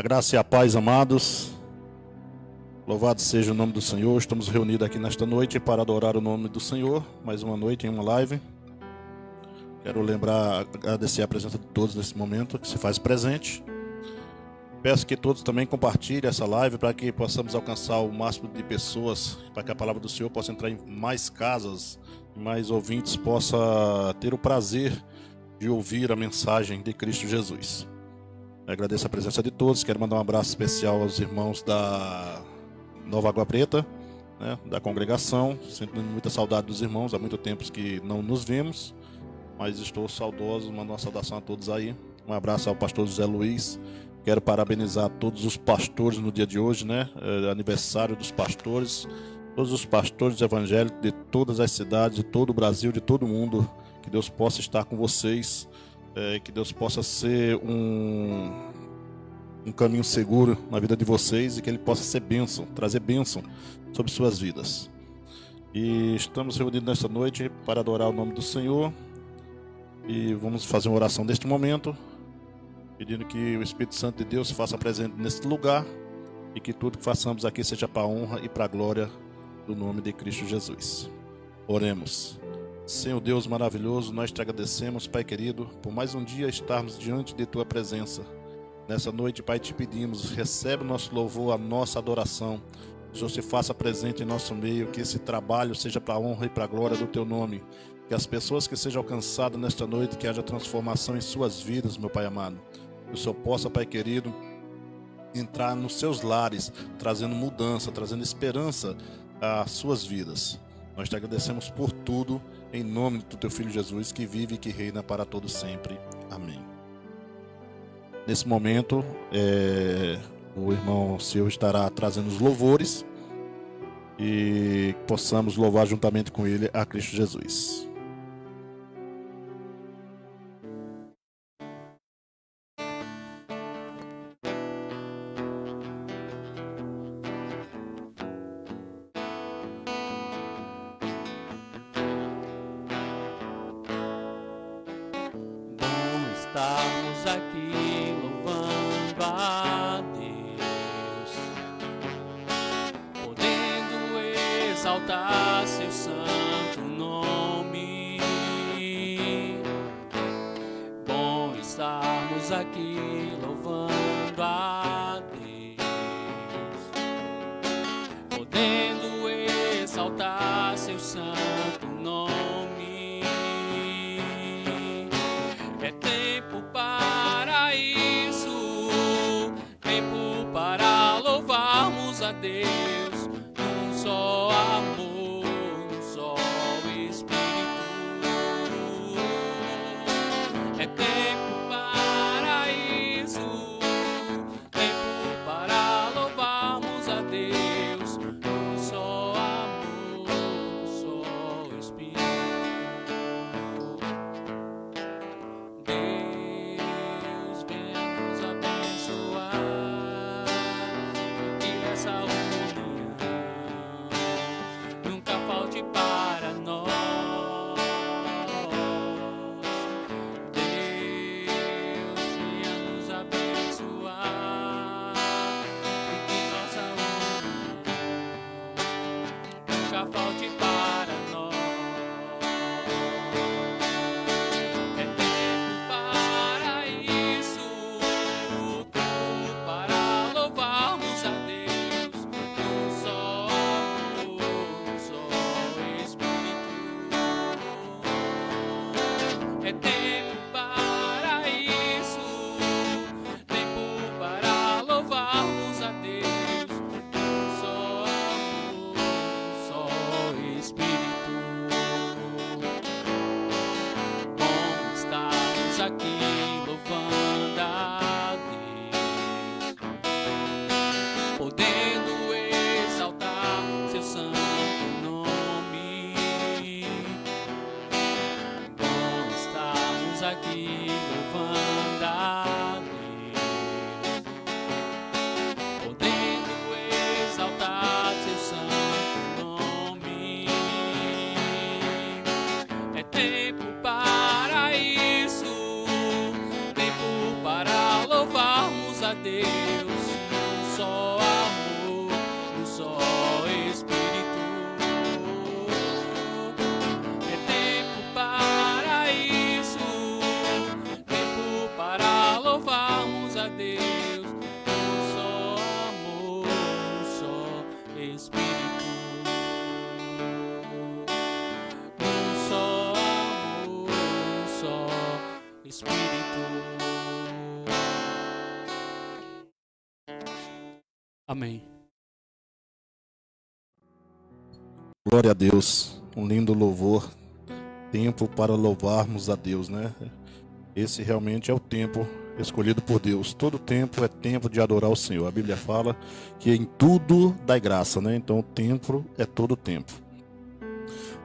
A graça e a paz, amados. Louvado seja o nome do Senhor. Estamos reunidos aqui nesta noite para adorar o nome do Senhor. Mais uma noite em uma live. Quero agradecer a presença de todos nesse momento que se faz presente. Peço que todos também compartilhem essa live para que possamos alcançar o máximo de pessoas, para que a palavra do Senhor possa entrar em mais casas, mais ouvintes possam ter o prazer de ouvir a mensagem de Cristo Jesus. Agradeço a presença de todos. Quero mandar um abraço especial aos irmãos da Nova Água Preta, da congregação. Sinto muita saudade dos irmãos. Há muito tempo que não nos vimos, mas estou saudoso. Mando uma saudação a todos aí. Um abraço ao pastor José Luiz. Quero parabenizar todos os pastores no dia de hoje, aniversário dos pastores. Todos os pastores evangélicos de todas as cidades, de todo o Brasil, de todo o mundo. Que Deus possa estar com vocês. Que Deus possa ser um caminho seguro na vida de vocês e que Ele possa ser bênção, trazer bênção sobre suas vidas. E estamos reunidos nesta noite para adorar o nome do Senhor e vamos fazer uma oração neste momento, pedindo que o Espírito Santo de Deus se faça presente neste lugar e que tudo que façamos aqui seja para a honra e para a glória do nome de Cristo Jesus. Oremos. Senhor Deus maravilhoso, nós te agradecemos, Pai querido, por mais um dia estarmos diante de Tua presença. Nessa noite, Pai, te pedimos, recebe o nosso louvor, a nossa adoração. Que o Senhor se faça presente em nosso meio, que esse trabalho seja para a honra e para a glória do Teu nome. Que as pessoas que sejam alcançadas nesta noite, que haja transformação em suas vidas, meu Pai amado. Que o Senhor possa, Pai querido, entrar nos seus lares, trazendo mudança, trazendo esperança às suas vidas. Nós te agradecemos por tudo, em nome do Teu Filho Jesus, que vive e que reina para todo sempre. Amém. Nesse momento, o irmão Silvio estará trazendo os louvores e possamos louvar juntamente com ele a Cristo Jesus. Estamos aqui louvando a Deus, podendo exaltar seu santo nome. Bom estarmos aqui louvando a Deus, podendo exaltar seu santo nome. É tempo para isso, tempo para louvarmos a Deus, num só amor, num só Espírito. É tempo para isso, tempo para louvarmos a Deus, num só amor, num só Espírito. Deus venha nos abençoar, que essa união nunca falte para nós. Deus venha nos abençoar e que nossa união nunca falte para nós. É tempo para isso, tempo para louvarmos a Deus, num só amor, num só Espírito. É tempo para isso, tempo para louvarmos a Deus, num só amor, num só Espírito. Bom estarmos aqui louvando a Deus, podendo exaltar seu santo nome. Bom estarmos aqui louvando a Deus, podendo exaltar seu santo nome. É tempo para isso, tempo para louvarmos a Deus, Amém. Glória a Deus, um lindo louvor, tempo para louvarmos a Deus, né? Esse realmente é o tempo escolhido por Deus. Todo tempo é tempo de adorar o Senhor. A Bíblia fala que em tudo dá graça, né? Então o tempo é todo tempo.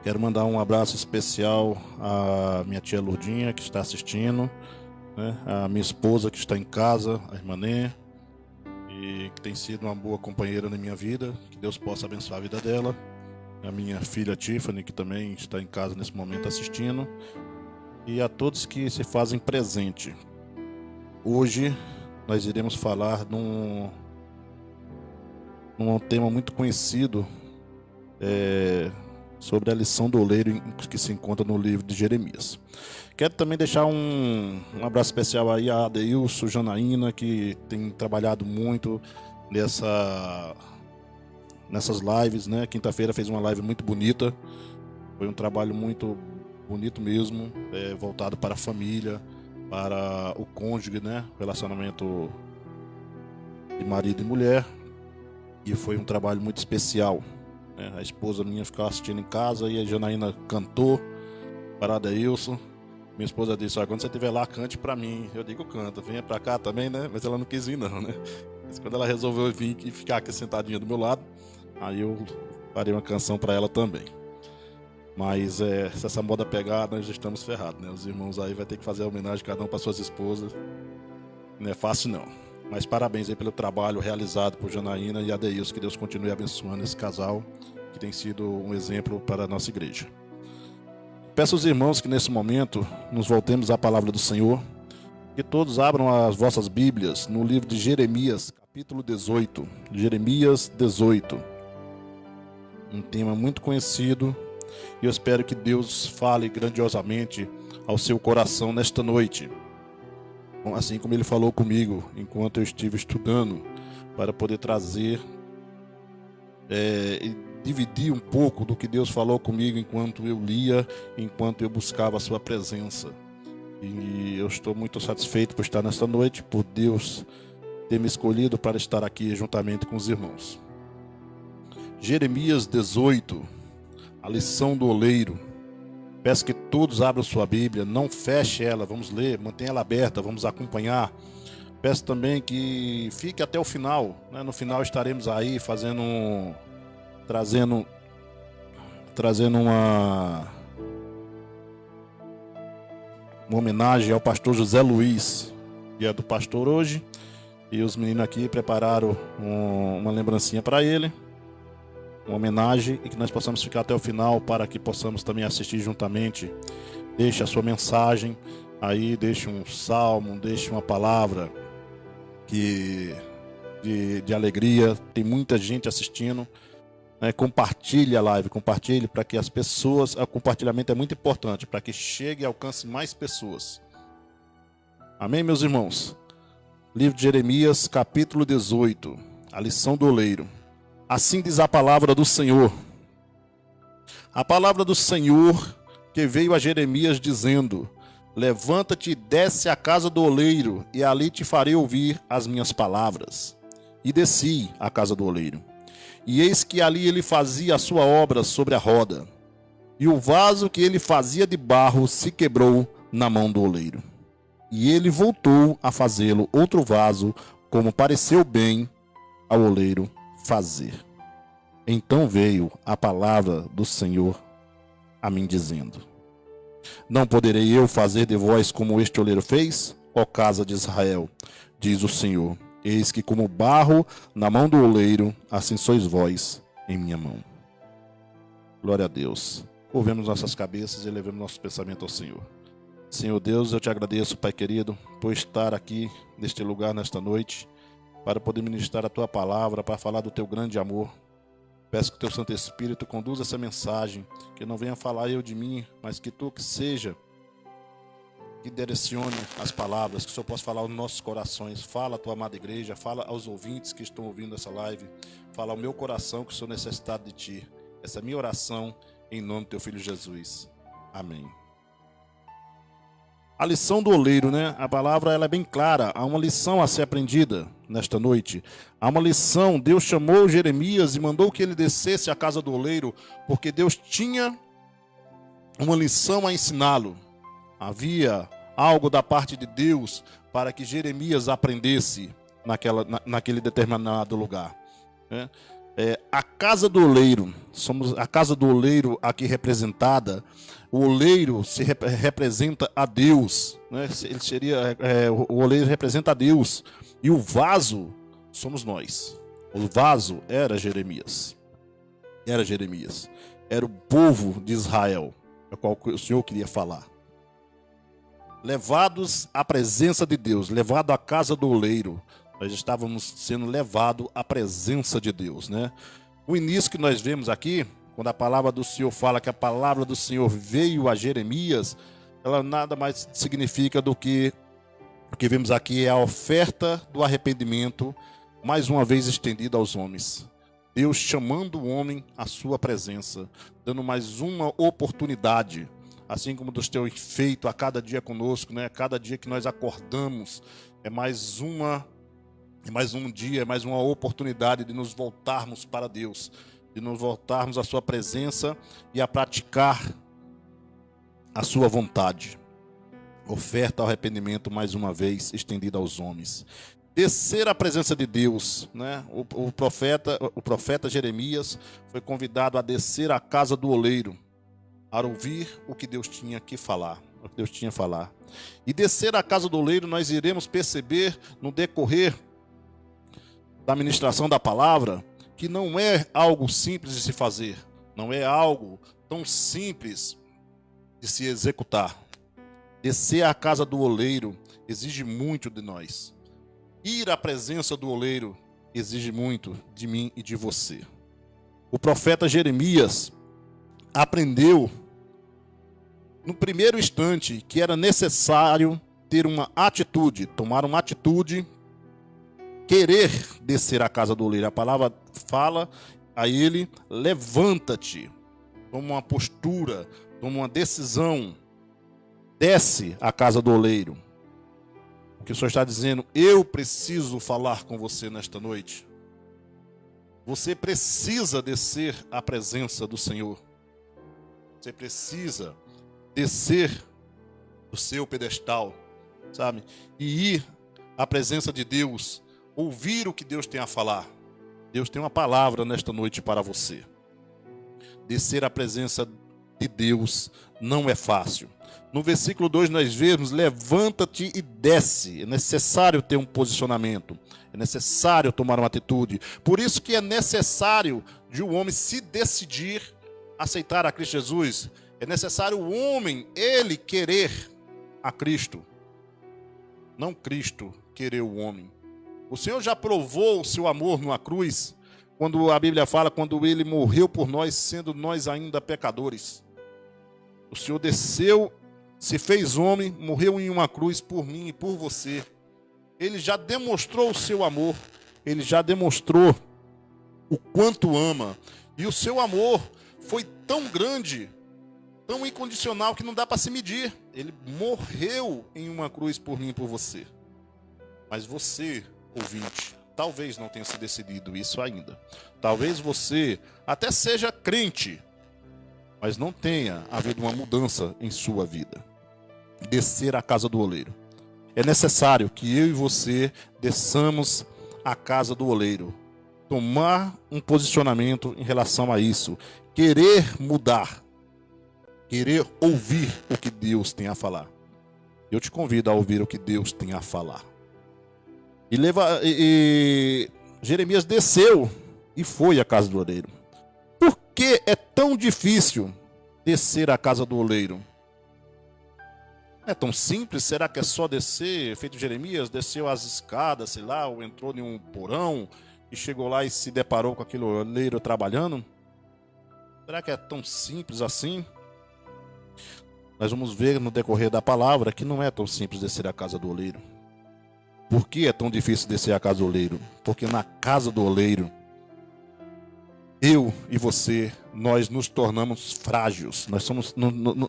Quero mandar um abraço especial à minha tia Lourdinha, que está assistindo, né? A minha esposa, que está em casa, a irmã Né, e que tem sido uma boa companheira na minha vida. Que Deus possa abençoar a vida dela. A minha filha Tiffany, que também está em casa nesse momento assistindo. E a todos que se fazem presente. Hoje nós iremos falar num tema muito conhecido, sobre a lição do oleiro que se encontra no livro de Jeremias. Quero também deixar um abraço especial aí a Adeilson, Janaína, que tem trabalhado muito nessas lives, né? Quinta-feira fez uma live muito bonita. Foi um trabalho muito bonito mesmo, voltado para a família, para o cônjuge, né? Relacionamento de marido e mulher. E foi um trabalho muito especial, né? A esposa minha ficava assistindo em casa e a Janaína cantou para a Adeilson. Minha esposa disse: quando você estiver lá, cante para mim. Eu digo: canta, venha para cá também, né? Mas ela não quis vir não, né? Mas quando ela resolveu vir e ficar aqui sentadinha do meu lado, aí eu farei uma canção para ela também. Mas se essa moda pegar, nós já estamos ferrados, né? Os irmãos aí vai ter que fazer a homenagem cada um para suas esposas. Não é fácil não. Mas parabéns aí pelo trabalho realizado por Janaína e Adeilson. Que Deus continue abençoando esse casal, que tem sido um exemplo para a nossa igreja. Peço aos irmãos que nesse momento nos voltemos à palavra do Senhor. Que todos abram as vossas Bíblias no livro de Jeremias, capítulo 18. Jeremias 18. Um tema muito conhecido. E eu espero que Deus fale grandiosamente ao seu coração nesta noite. Assim como Ele falou comigo enquanto eu estive estudando, para poder trazer e dividir um pouco do que Deus falou comigo enquanto eu lia, enquanto eu buscava a sua presença. E eu estou muito satisfeito por estar nesta noite, por Deus ter me escolhido para estar aqui juntamente com os irmãos. Jeremias 18, a lição do oleiro. Peço que todos abram sua Bíblia, não feche ela, vamos ler, mantenha ela aberta, vamos acompanhar. Peço também que fique até o final, né? No final estaremos aí trazendo uma homenagem ao pastor José Luiz, que é do pastor hoje, e os meninos aqui prepararam uma lembrancinha para ele, uma homenagem, e que nós possamos ficar até o final para que possamos também assistir juntamente. Deixe a sua mensagem aí, deixe um salmo, deixe uma palavra de alegria. Tem muita gente assistindo, né? Compartilhe a live, compartilhe para que as pessoas, o compartilhamento é muito importante para que chegue e alcance mais pessoas. Amém, meus irmãos? Livro de Jeremias, capítulo 18, a lição do oleiro. Assim diz a palavra do Senhor. A palavra do Senhor que veio a Jeremias dizendo: levanta-te e desce à casa do oleiro, e ali te farei ouvir as minhas palavras. E desci à casa do oleiro. E eis que ali ele fazia a sua obra sobre a roda. E o vaso que ele fazia de barro se quebrou na mão do oleiro. E ele voltou a fazê-lo outro vaso, como pareceu bem ao oleiro fazer. Então veio a palavra do Senhor a mim dizendo: não poderei eu fazer de vós como este oleiro fez, ó casa de Israel, diz o Senhor. Eis que como barro na mão do oleiro, assim sois vós em minha mão. Glória a Deus. Curvemos nossas cabeças e levemos nosso pensamento ao Senhor. Senhor Deus, eu te agradeço, Pai querido, por estar aqui neste lugar nesta noite, para poder ministrar a tua palavra, para falar do teu grande amor. Peço que o teu Santo Espírito conduza essa mensagem, que não venha falar eu de mim, mas que tu que seja, que direcione as palavras, que o Senhor possa falar aos nossos corações. Fala a tua amada igreja, fala aos ouvintes que estão ouvindo essa live, fala ao meu coração que sou necessitado de ti. Essa é a minha oração em nome do teu Filho Jesus. Amém. A lição do oleiro, né? A palavra ela é bem clara, há uma lição a ser aprendida. nesta noite. Há uma lição. Deus chamou Jeremias e mandou que ele descesse à casa do oleiro, porque Deus tinha uma lição a ensiná-lo. Havia algo da parte de Deus para que Jeremias aprendesse naquele determinado lugar, né? A casa do oleiro, somos a casa do oleiro aqui representada. O oleiro representa a Deus, né? Ele seria, o oleiro representa a Deus, e o vaso somos nós. O vaso era Jeremias, era o povo de Israel, a qual o Senhor queria falar. Levados à presença de Deus, levado à casa do oleiro, nós estávamos sendo levados à presença de Deus, né? O início que nós vemos aqui, quando a palavra do Senhor fala que a palavra do Senhor veio a Jeremias, ela nada mais significa do que o que vemos aqui é a oferta do arrependimento, mais uma vez estendida aos homens. Deus chamando o homem à sua presença, dando mais uma oportunidade, assim como Deus tem feito a cada dia conosco, né? Cada dia que nós acordamos é mais um dia, é mais uma oportunidade de nos voltarmos para Deus, de nos voltarmos à sua presença e a praticar a sua vontade. Oferta ao arrependimento, mais uma vez, estendida aos homens. Descer à presença de Deus, né? O profeta Jeremias foi convidado a descer à casa do oleiro, para ouvir o que Deus tinha que falar, o que Deus tinha a falar. E descer à casa do oleiro, nós iremos perceber no decorrer da ministração da palavra, que não é algo simples de se fazer, não é algo tão simples de se executar. Descer à casa do oleiro exige muito de nós. Ir à presença do oleiro exige muito de mim e de você. O profeta Jeremias aprendeu no primeiro instante que era necessário ter uma atitude, tomar uma atitude, querer descer à casa do oleiro. A palavra fala a ele: levanta-te, toma uma postura, toma uma decisão, desce à casa do oleiro. O que o Senhor está dizendo: eu preciso falar com você nesta noite. Você precisa descer à presença do Senhor. Você precisa descer do seu pedestal, sabe? E ir à presença de Deus, ouvir o que Deus tem a falar. Deus tem uma palavra nesta noite para você. Descer à presença de Deus não é fácil. No versículo 2 nós vemos: levanta-te e desce. É necessário ter um posicionamento, é necessário tomar uma atitude. Por isso que é necessário de um homem se decidir a aceitar a Cristo Jesus. É necessário o homem, ele querer a Cristo, não Cristo querer o homem. O Senhor já provou o seu amor numa cruz, quando a Bíblia fala, quando ele morreu por nós, sendo nós ainda pecadores. O Senhor desceu, se fez homem, morreu em uma cruz por mim e por você. Ele já demonstrou o seu amor, ele já demonstrou o quanto ama. E o seu amor foi tão grande, tão incondicional, que não dá para se medir. Ele morreu em uma cruz por mim e por você. Mas você, ouvinte, talvez não tenha se decidido isso ainda. Talvez você até seja crente, mas não tenha havido uma mudança em sua vida. Descer à casa do oleiro. É necessário que eu e você desçamos à casa do oleiro. Tomar um posicionamento em relação a isso. Querer mudar. Querer ouvir o que Deus tem a falar. Eu te convido a ouvir o que Deus tem a falar. E Jeremias desceu e foi à casa do oleiro. Por que é tão difícil descer à casa do oleiro? É tão simples? Será que é só descer? Feito Jeremias, desceu as escadas, sei lá, ou entrou em um porão e chegou lá e se deparou com aquele oleiro trabalhando? Será que é tão simples assim? Nós vamos ver no decorrer da palavra que não é tão simples descer à casa do oleiro. Por que é tão difícil descer à casa do oleiro? Porque na casa do oleiro, eu e você, nós nos tornamos frágeis.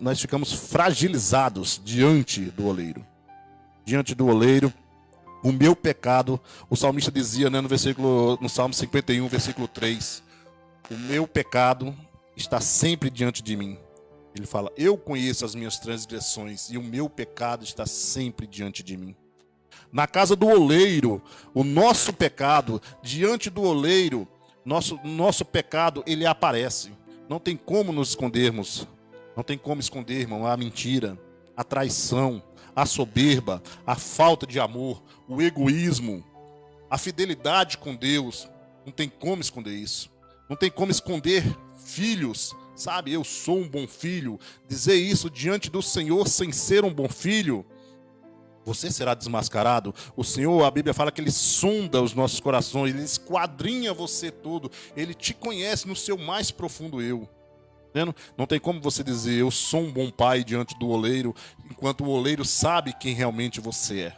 Nós ficamos fragilizados diante do oleiro. Diante do oleiro, O meu pecado, o salmista dizia, né, no Salmo 51, versículo 3, o meu pecado está sempre diante de mim. Ele fala, eu conheço as minhas transgressões e o meu pecado está sempre diante de mim. Na casa do oleiro, o nosso pecado, diante do oleiro, nosso pecado, ele aparece. Não tem como nos escondermos. Não tem como esconder, irmão, a mentira, a traição, a soberba, a falta de amor, o egoísmo, a fidelidade com Deus. Não tem como esconder isso. Não tem como esconder filhos, sabe? Eu sou um bom filho. Dizer isso diante do Senhor sem ser um bom filho, você será desmascarado. O Senhor, a Bíblia fala que Ele sonda os nossos corações, Ele esquadrinha você todo, Ele te conhece no seu mais profundo eu. Não tem como você dizer, eu sou um bom pai diante do oleiro, enquanto o oleiro sabe quem realmente você é.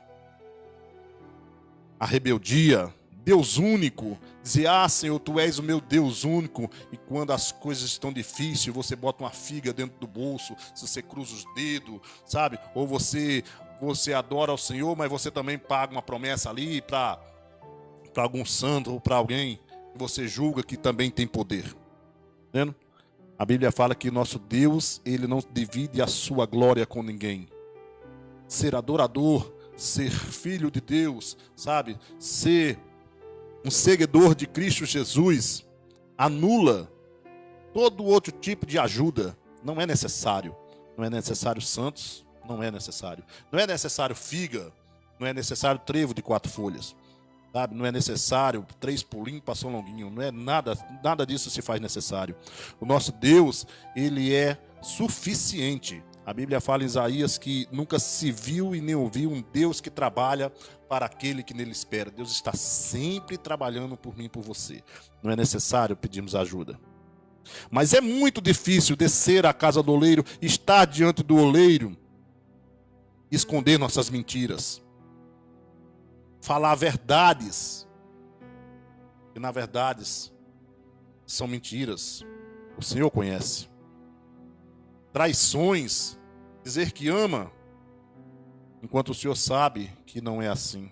A rebeldia, Deus único, dizer, Senhor, Tu és o meu Deus único, e quando as coisas estão difíceis, você bota uma figa dentro do bolso, se você cruza os dedos, sabe? Ou você adora ao Senhor, mas você também paga uma promessa ali para algum santo ou para alguém que você julga que também tem poder. Entendendo? A Bíblia fala que nosso Deus, Ele não divide a sua glória com ninguém. Ser adorador, ser filho de Deus, sabe? Ser um seguidor de Cristo Jesus, anula todo outro tipo de ajuda. Não é necessário. Não é necessário santos, não é necessário. Não é necessário figa, não é necessário trevo de 4 folhas. Sabe? Não é necessário 3 pulinhos para São Longuinho. Não é nada disso se faz necessário. O nosso Deus, Ele é suficiente. A Bíblia fala em Isaías que nunca se viu e nem ouviu um Deus que trabalha para aquele que nele espera. Deus está sempre trabalhando por mim e por você. Não é necessário pedirmos ajuda. Mas é muito difícil descer à casa do oleiro, estar diante do oleiro, esconder nossas mentiras, falar verdades, que na verdade são mentiras. O Senhor conhece. Traições, dizer que ama, enquanto o Senhor sabe que não é assim.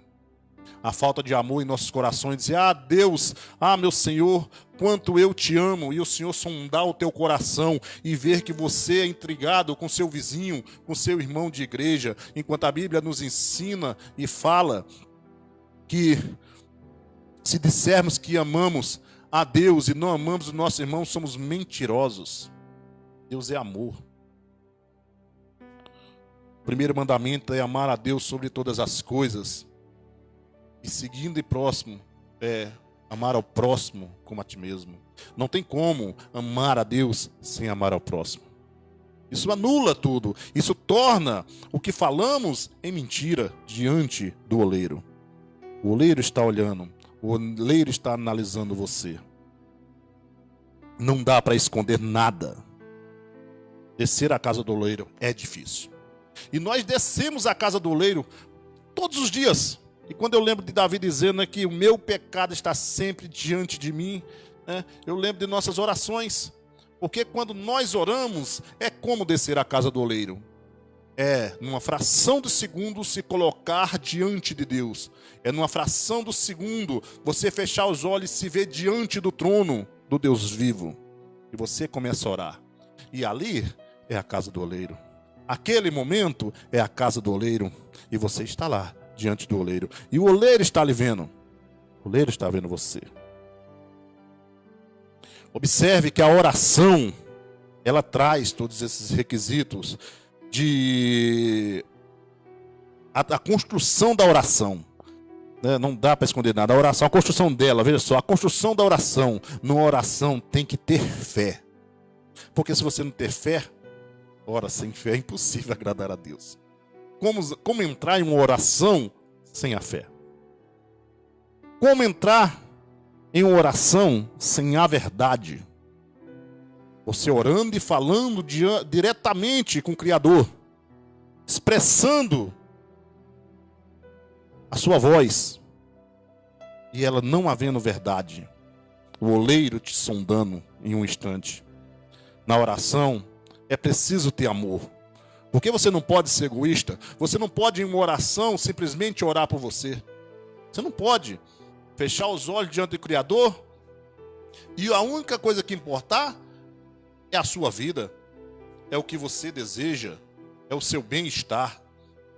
A falta de amor em nossos corações, dizer, Deus, meu Senhor, quanto eu te amo, e o Senhor sondar o teu coração e ver que você é intrigado com seu vizinho, com seu irmão de igreja, enquanto a Bíblia nos ensina e fala que se dissermos que amamos a Deus e não amamos o nosso irmão, somos mentirosos. Deus é amor. O primeiro mandamento é amar a Deus sobre todas as coisas. E seguindo e próximo é amar ao próximo como a ti mesmo. Não tem como amar a Deus sem amar ao próximo. Isso anula tudo. Isso torna o que falamos em mentira diante do oleiro. O oleiro está olhando. O oleiro está analisando você. Não dá para esconder nada. Descer à casa do oleiro é difícil. E nós descemos à casa do oleiro todos os dias. E quando eu lembro de Davi dizendo que o meu pecado está sempre diante de mim, eu lembro de nossas orações. Porque quando nós oramos, é como descer à casa do oleiro. É, numa fração de segundo, se colocar diante de Deus. É numa fração do segundo, você fechar os olhos e se ver diante do trono do Deus vivo. E você começa a orar. E ali é a casa do oleiro. Aquele momento é a casa do oleiro. E você está lá, diante do oleiro. E o oleiro está lhe vendo. O oleiro está vendo você. Observe que a oração, ela traz todos esses requisitos a construção da oração. Não dá para esconder nada. A oração, a construção dela, veja só, a construção da oração. Numa oração tem que ter fé. Porque se você não ter fé, ora, sem fé é impossível agradar a Deus. Como entrar em uma oração sem a fé? Como entrar em uma oração sem a verdade? Você orando e falando diretamente com o Criador, expressando a sua voz, e ela não havendo verdade, o oleiro te sondando em um instante. Na oração é preciso ter amor, porque você não pode ser egoísta. Você não pode em uma oração simplesmente orar por você. Você não pode fechar os olhos diante do Criador e a única coisa que importar é a sua vida, é o que você deseja, é o seu bem-estar.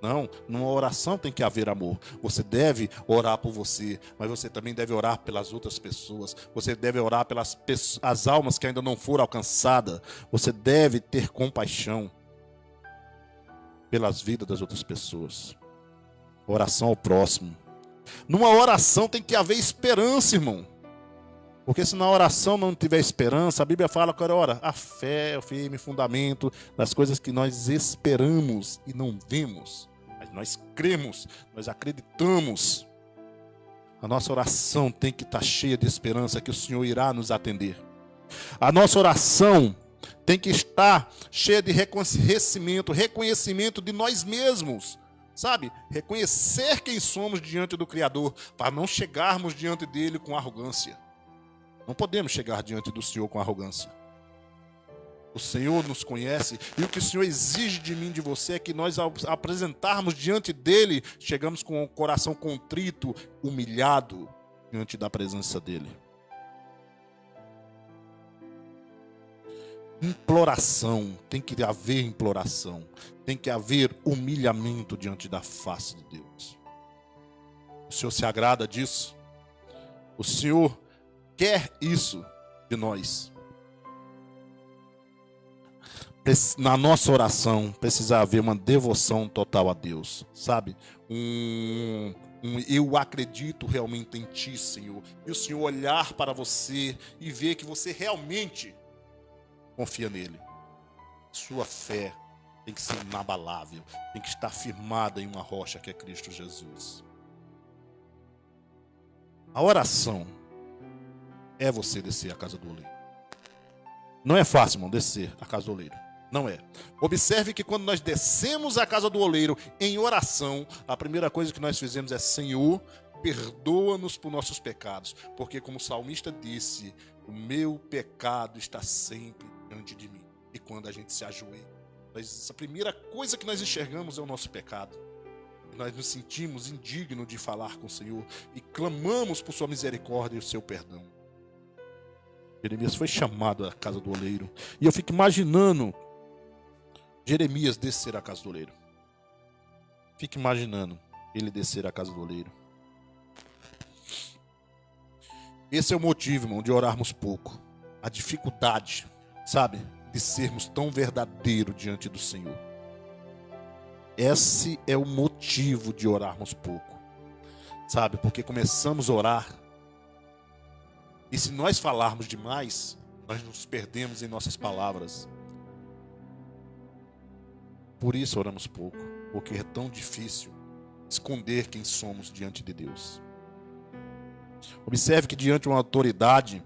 Não, numa oração tem que haver amor. Você deve orar por você, mas você também deve orar pelas outras pessoas. Você deve orar pelas as almas que ainda não foram alcançadas. Você deve ter compaixão pelas vidas das outras pessoas. Oração ao próximo. Numa oração tem que haver esperança, irmão. Porque se na oração não tiver esperança, a Bíblia fala que, ora, a fé é o firme fundamento das coisas que nós esperamos e não vemos. Mas nós cremos, nós acreditamos. A nossa oração tem que estar cheia de esperança que o Senhor irá nos atender. A nossa oração tem que estar cheia de reconhecimento de nós mesmos. Sabe? Reconhecer quem somos diante do Criador, para não chegarmos diante dele com arrogância. Não podemos chegar diante do Senhor com arrogância. O Senhor nos conhece e o que o Senhor exige de mim e de você é que nós, ao apresentarmos diante dele, chegamos com o coração contrito, humilhado diante da presença dele. Imploração, tem que haver imploração, tem que haver humilhamento diante da face de Deus. O Senhor se agrada disso. O Senhor quer isso de nós. Na nossa oração precisa haver uma devoção total a Deus, sabe? Eu acredito realmente em Ti, Senhor. E o Senhor olhar para você e ver que você realmente confia nele. Sua fé tem que ser inabalável, tem que estar firmada em uma rocha que é Cristo Jesus. A oração é você descer a casa do oleiro. Não é fácil, irmão, descer a casa do oleiro. Não é. Observe que quando nós descemos a casa do oleiro em oração, a primeira coisa que nós fizemos é: Senhor, perdoa-nos por nossos pecados. Porque como o salmista disse, o meu pecado está sempre diante de mim. E quando a gente se ajoelha, a primeira coisa que nós enxergamos é o nosso pecado. Nós nos sentimos indignos de falar com o Senhor e clamamos por sua misericórdia e o seu perdão. Jeremias foi chamado à casa do oleiro. E eu fico imaginando Jeremias descer à casa do oleiro. Fico imaginando ele descer à casa do oleiro. Esse é o motivo, irmão, de orarmos pouco. A dificuldade, sabe, de sermos tão verdadeiros diante do Senhor. Esse é o motivo de orarmos pouco. Sabe, porque começamos a orar. E se nós falarmos demais, nós nos perdemos em nossas palavras. Por isso oramos pouco, porque é tão difícil esconder quem somos diante de Deus. Observe que diante de uma autoridade,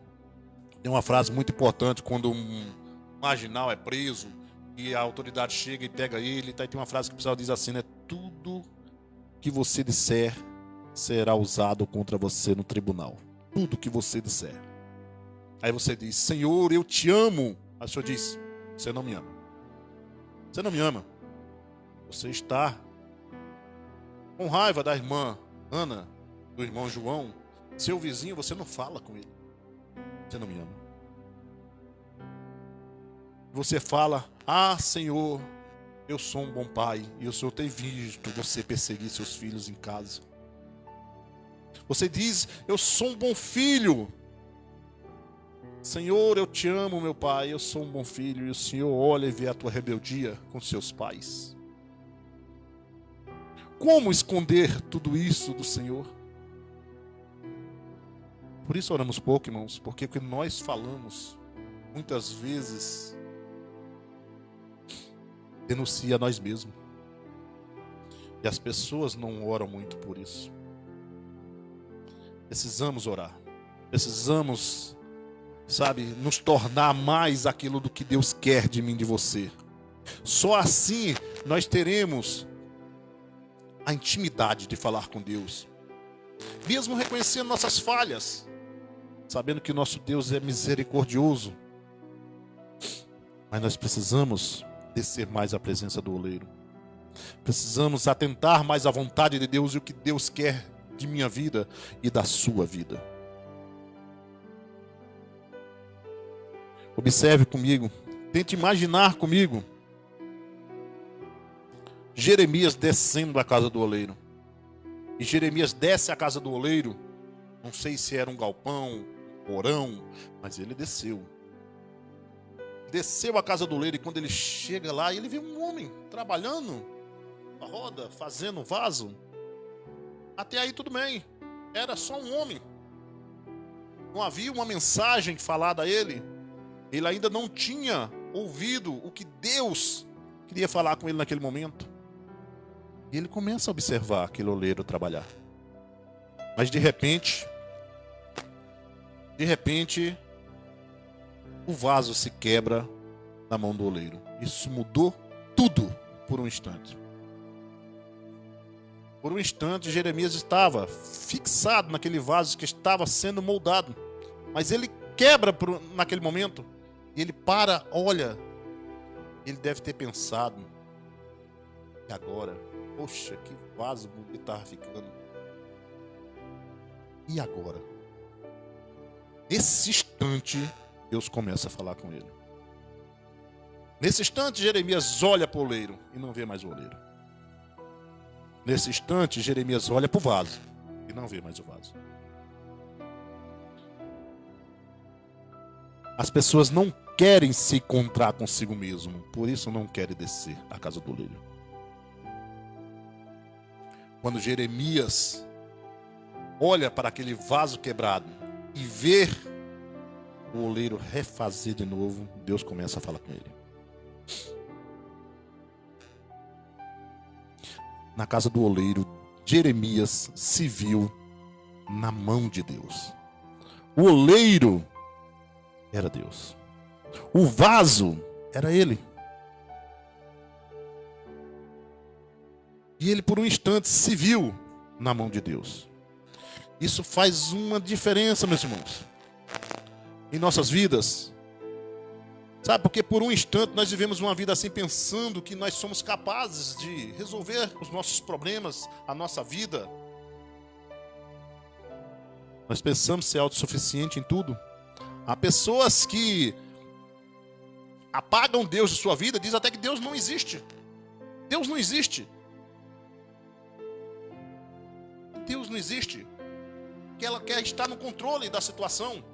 tem uma frase muito importante quando um marginal é preso e a autoridade chega e pega ele. Tem uma frase que o pessoal diz assim, né? Tudo que você disser será usado contra você no tribunal. Tudo que você disser. Aí você diz: Senhor, eu te amo. Aí o Senhor diz: você não me ama. Você não me ama. Você está com raiva da irmã Ana, do irmão João. Seu vizinho, você não fala com ele. Você não me ama. Você fala: ah, Senhor, eu sou um bom pai e o Senhor tem visto você perseguir seus filhos em casa. Você diz: eu sou um bom filho. Senhor, eu te amo, meu pai, eu sou um bom filho. E o Senhor olha e vê a tua rebeldia com seus pais. Como esconder tudo isso do Senhor? Por isso oramos pouco, irmãos, porque o que nós falamos, muitas vezes, denuncia a nós mesmos. E as pessoas não oram muito por isso. Precisamos orar. Precisamos, sabe, nos tornar mais aquilo do que Deus quer de mim, de você. Só assim nós teremos a intimidade de falar com Deus. Mesmo reconhecendo nossas falhas. Sabendo que nosso Deus é misericordioso. Mas nós precisamos descer mais à presença do oleiro. Precisamos atentar mais à vontade de Deus e o que Deus quer de minha vida e da sua vida. Observe comigo, tente imaginar comigo Jeremias descendo da casa do oleiro. E Jeremias desce à casa do oleiro, não sei se era um galpão, um porão, mas ele desceu. Desceu à casa do oleiro, e quando ele chega lá, ele vê um homem trabalhando a roda, fazendo vaso. Até aí tudo bem, era só um homem. Não havia uma mensagem falada a ele. Ele ainda não tinha ouvido o que Deus queria falar com ele naquele momento. E ele começa a observar aquele oleiro trabalhar. Mas de repente, o vaso se quebra na mão do oleiro. Isso mudou tudo por um instante. Por um instante, Jeremias estava fixado naquele vaso que estava sendo moldado. Mas ele quebra naquele momento. E ele para, olha. Ele deve ter pensado. E agora? Poxa, que vaso bonito estava ficando. E agora? Nesse instante, Deus começa a falar com ele. Nesse instante, Jeremias olha para o oleiro e não vê mais o oleiro. Nesse instante, Jeremias olha para o vaso e não vê mais o vaso. As pessoas não querem se encontrar consigo mesmo, por isso não querem descer à casa do oleiro. Quando Jeremias olha para aquele vaso quebrado e vê o oleiro refazer de novo, Deus começa a falar com ele. Na casa do oleiro, Jeremias se viu na mão de Deus. O oleiro era Deus. O vaso era ele. E ele por um instante se viu na mão de Deus. Isso faz uma diferença, meus irmãos, em nossas vidas. Sabe, porque por um instante nós vivemos uma vida assim, pensando que nós somos capazes de resolver os nossos problemas, a nossa vida. Nós pensamos ser autossuficiente em tudo. Há pessoas que apagam Deus de sua vida, dizem até que Deus não existe. Deus não existe. Deus não existe. Que ela quer estar no controle da situação.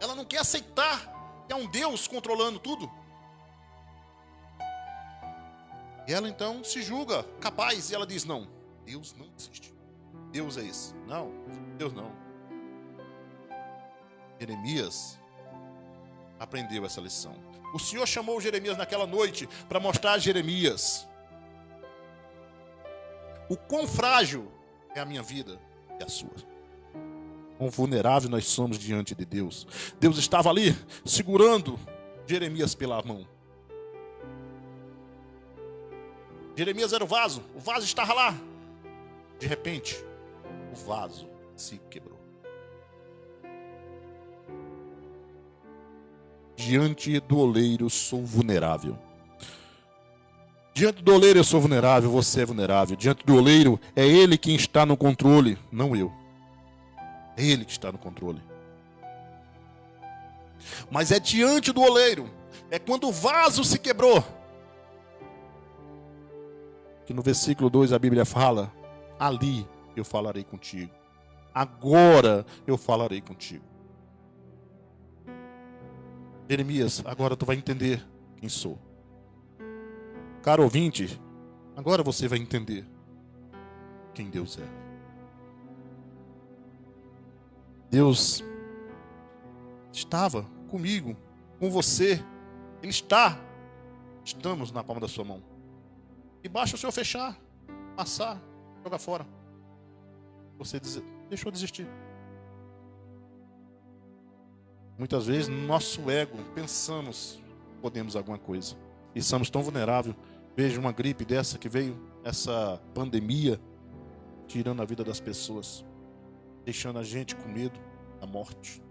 Ela não quer aceitar que há um Deus controlando tudo. E ela então se julga capaz e ela diz, não, Deus não existe. Deus é esse. Não, Deus não. Jeremias aprendeu essa lição. O Senhor chamou Jeremias naquela noite para mostrar a Jeremias o quão frágil é a minha vida e a sua. Quão vulnerável nós somos diante de Deus. Deus estava ali segurando Jeremias pela mão. Jeremias era o vaso estava lá. De repente, o vaso se quebrou. Diante do oleiro sou vulnerável. Diante do oleiro eu sou vulnerável, você é vulnerável. Diante do oleiro é ele quem está no controle, não eu. É ele que está no controle. Mas é diante do oleiro, é quando o vaso se quebrou. Que no versículo 2 a Bíblia fala, ali eu falarei contigo. Agora eu falarei contigo. Jeremias, agora tu vai entender quem sou. Caro ouvinte, agora você vai entender quem Deus é. Deus estava comigo, com você. Ele está. Estamos na palma da sua mão. E basta o Senhor fechar, passar, jogar fora. Você deixou de existir. Muitas vezes, no nosso ego, pensamos que podemos alguma coisa. E somos tão vulneráveis. Veja uma gripe dessa que veio, essa pandemia, tirando a vida das pessoas, deixando a gente com medo da morte.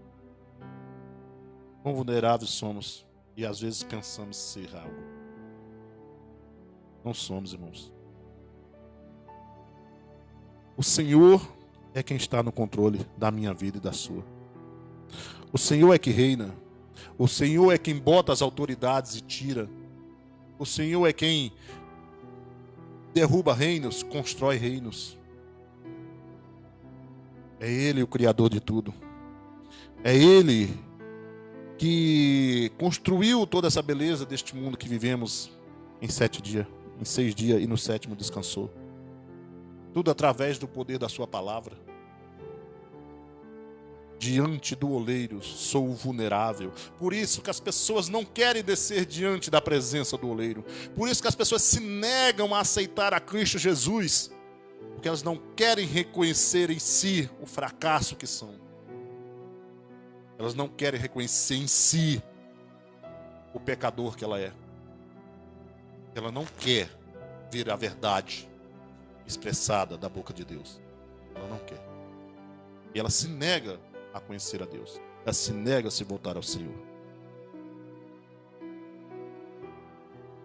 Quão vulneráveis somos e às vezes pensamos ser algo. Não somos, irmãos. O Senhor é quem está no controle da minha vida e da sua. O Senhor é que reina. O Senhor é quem bota as autoridades e tira. O Senhor é quem derruba reinos, constrói reinos. É Ele o Criador de tudo. É Ele que construiu toda essa beleza deste mundo que vivemos em 7 dias, em 6 dias, e no 7º descansou. Tudo através do poder da sua palavra. Diante do oleiro sou vulnerável. Por isso que as pessoas não querem descer diante da presença do oleiro. Por isso que as pessoas se negam a aceitar a Cristo Jesus. Porque elas não querem reconhecer em si o fracasso que são. Elas não querem reconhecer em si o pecador que ela é. Ela não quer ver a verdade expressada da boca de Deus. Ela não quer. E ela se nega a conhecer a Deus. Ela se nega a se voltar ao Senhor.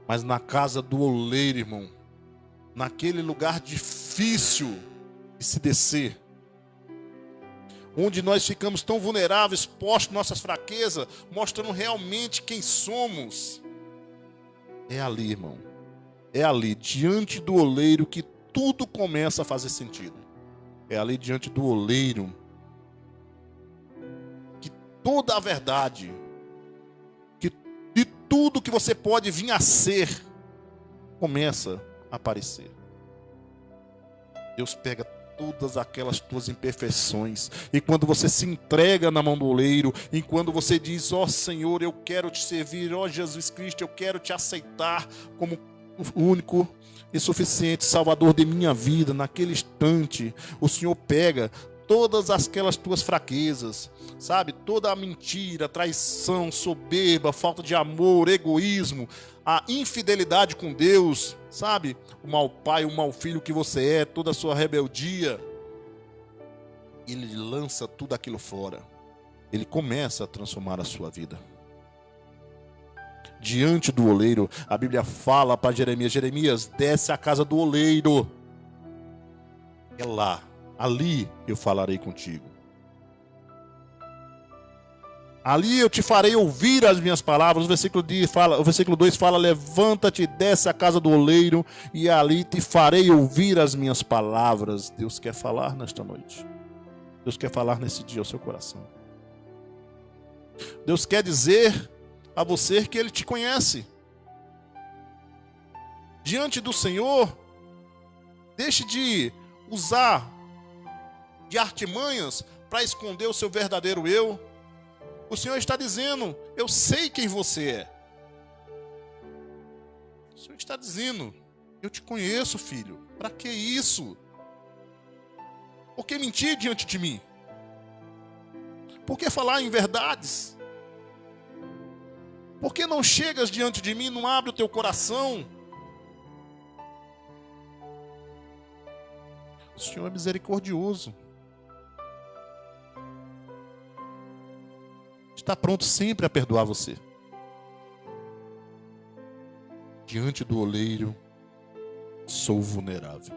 Mas na casa do oleiro, irmão, naquele lugar difícil de se descer, onde nós ficamos tão vulneráveis, expostos nossas fraquezas, mostrando realmente quem somos, é ali, irmão. É ali, diante do oleiro, que tudo começa a fazer sentido. É ali, diante do oleiro, que toda a verdade, que de tudo que você pode vir a ser, começa a aparecer. Deus pega todas aquelas tuas imperfeições, e quando você se entrega na mão do oleiro, e quando você diz: ó Senhor, eu quero te servir, ó Jesus Cristo, eu quero te aceitar como o único e suficiente Salvador de minha vida, naquele instante, o Senhor pega todas aquelas tuas fraquezas, sabe? Toda a mentira, traição, soberba, falta de amor, egoísmo, a infidelidade com Deus, sabe? O mau pai, o mau filho que você é, toda a sua rebeldia. Ele lança tudo aquilo fora. Ele começa a transformar a sua vida. Diante do oleiro, a Bíblia fala para Jeremias: Jeremias, desce à casa do oleiro. É lá, ali eu falarei contigo. Ali eu te farei ouvir as minhas palavras. O versículo 2 fala: levanta-te, desce à casa do oleiro, e ali te farei ouvir as minhas palavras. Deus quer falar nesta noite. Deus quer falar nesse dia ao seu coração. Deus quer dizer a você que Ele te conhece. Diante do Senhor, deixe de usar de artimanhas para esconder o seu verdadeiro eu. O Senhor está dizendo: eu sei quem você é. O Senhor está dizendo: eu te conheço, filho. Para que isso? Por que mentir diante de mim? Por que falar em verdades? Por que não chegas diante de mim, não abre o teu coração? O Senhor é misericordioso. Está pronto sempre a perdoar você. Diante do oleiro, sou vulnerável.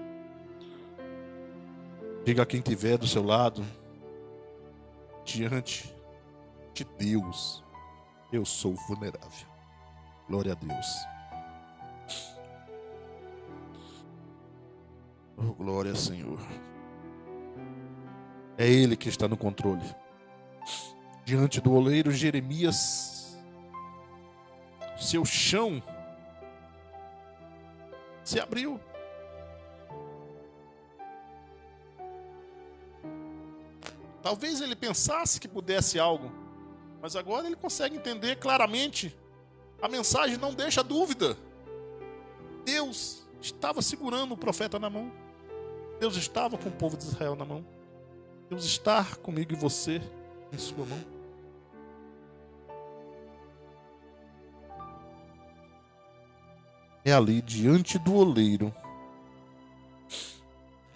Diga a quem estiver do seu lado: diante de Deus, eu sou vulnerável. Glória a Deus. Oh, glória ao Senhor. É Ele que está no controle. Diante do oleiro, Jeremias, seu chão se abriu. Talvez ele pensasse que pudesse algo, mas agora ele consegue entender claramente. A mensagem não deixa dúvida. Deus estava segurando o profeta na mão. Deus estava com o povo de Israel na mão. Deus está comigo e você em sua mão. É ali, diante do oleiro,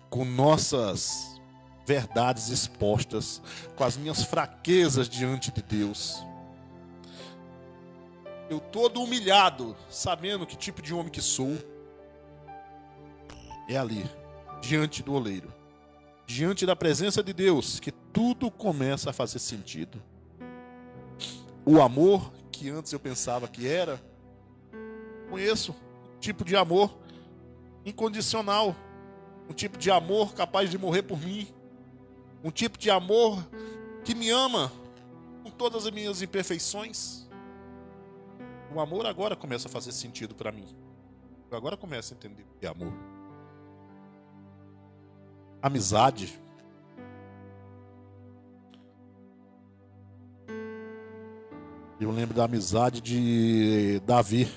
com nossas verdades expostas, com as minhas fraquezas diante de Deus. Eu todo humilhado, sabendo que tipo de homem que sou. É ali, diante do oleiro. diante da presença de Deus, que tudo começa a fazer sentido. O amor que antes eu pensava que era, conheço um tipo de amor incondicional, um tipo de amor capaz de morrer por mim, um tipo de amor que me ama com todas as minhas imperfeições. O amor agora começa a fazer sentido para mim. Eu agora começo a entender o que é amor. Amizade. Eu lembro da amizade de Davi.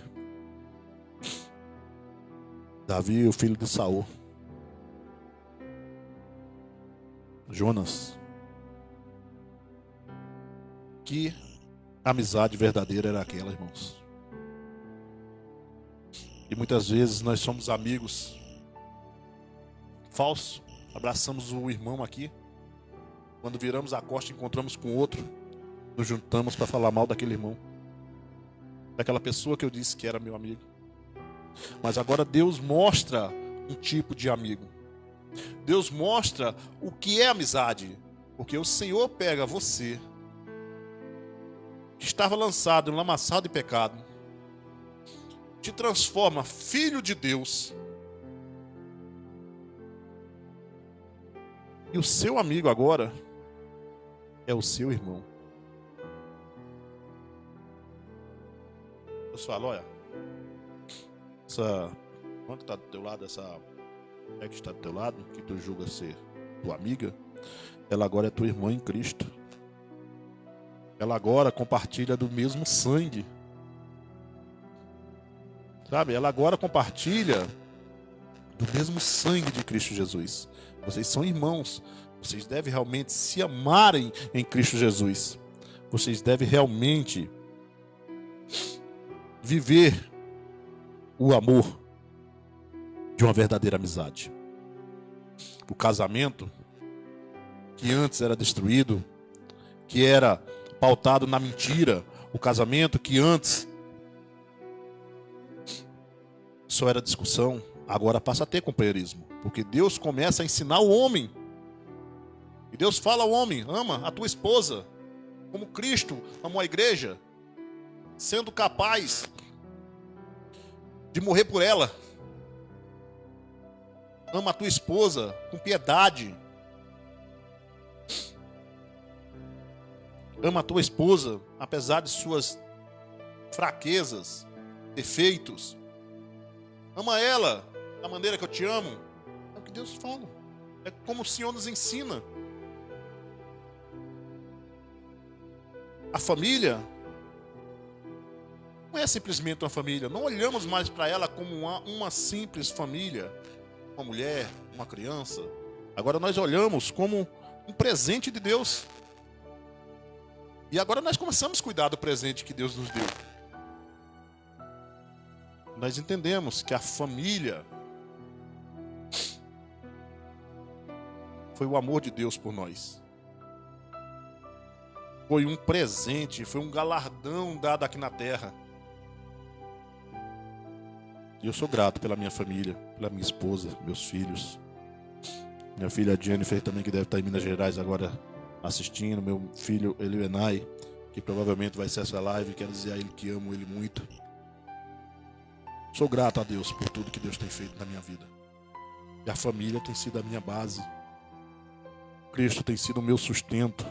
Davi, o filho de Saul. Jonas. Que amizade verdadeira era aquela, irmãos? E muitas vezes nós somos amigos falsos. Abraçamos o irmão aqui. Quando viramos a costa, encontramos com outro. Nos juntamos para falar mal daquele irmão. Daquela pessoa que eu disse que era meu amigo. Mas agora Deus mostra um tipo de amigo. Deus mostra o que é amizade. Porque o Senhor pega você, que estava lançado, lamaçado em pecado, te transforma filho de Deus. E o seu amigo agora é o seu irmão. Eu falo, olha, essa irmã que está do teu lado, essa mulher que está do teu lado, que tu julga ser tua amiga, ela agora é tua irmã em Cristo. Ela agora compartilha do mesmo sangue. Sabe? Ela agora compartilha do mesmo sangue de Cristo Jesus. Vocês são irmãos. Vocês devem realmente se amarem em Cristo Jesus. Vocês devem realmente viver o amor de uma verdadeira amizade. O casamento, que antes era destruído, que era pautado na mentira, o casamento que antes só era discussão, agora passa a ter companheirismo, porque Deus começa a ensinar o homem. E Deus fala ao homem: ama a tua esposa, como Cristo amou a igreja, sendo capaz de morrer por ela. Ama a tua esposa com piedade. Ama a tua esposa, apesar de suas fraquezas, defeitos. Ama ela da maneira que eu te amo. É o que Deus fala. É como o Senhor nos ensina. A família não é simplesmente uma família. Não olhamos mais para ela como uma simples família. Uma mulher, uma criança. Agora nós olhamos como um presente de Deus. E agora nós começamos a cuidar do presente que Deus nos deu. Nós entendemos que a família foi o amor de Deus por nós. Foi um presente, foi um galardão dado aqui na terra. E eu sou grato pela minha família, pela minha esposa, meus filhos. Minha filha Jennifer também, que deve estar em Minas Gerais agora assistindo. Meu filho Elionai, que provavelmente vai ser essa live. Quero dizer a ele que amo ele muito. Sou grato a Deus por tudo que Deus tem feito na minha vida. E a família tem sido a minha base. Cristo tem sido o meu sustento.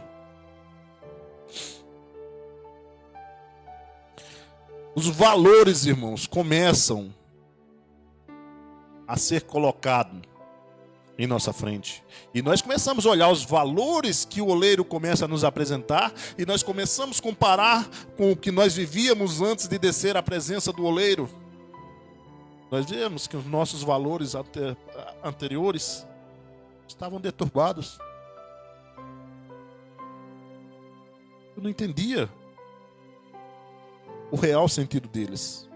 Os valores, irmãos, começam a ser colocados em nossa frente. E nós começamos a olhar os valores que o oleiro começa a nos apresentar, e nós começamos a comparar com o que nós vivíamos antes de descer à presença do oleiro. Nós vemos que os nossos valores anteriores estavam deturbados. Eu não entendia o real sentido deles.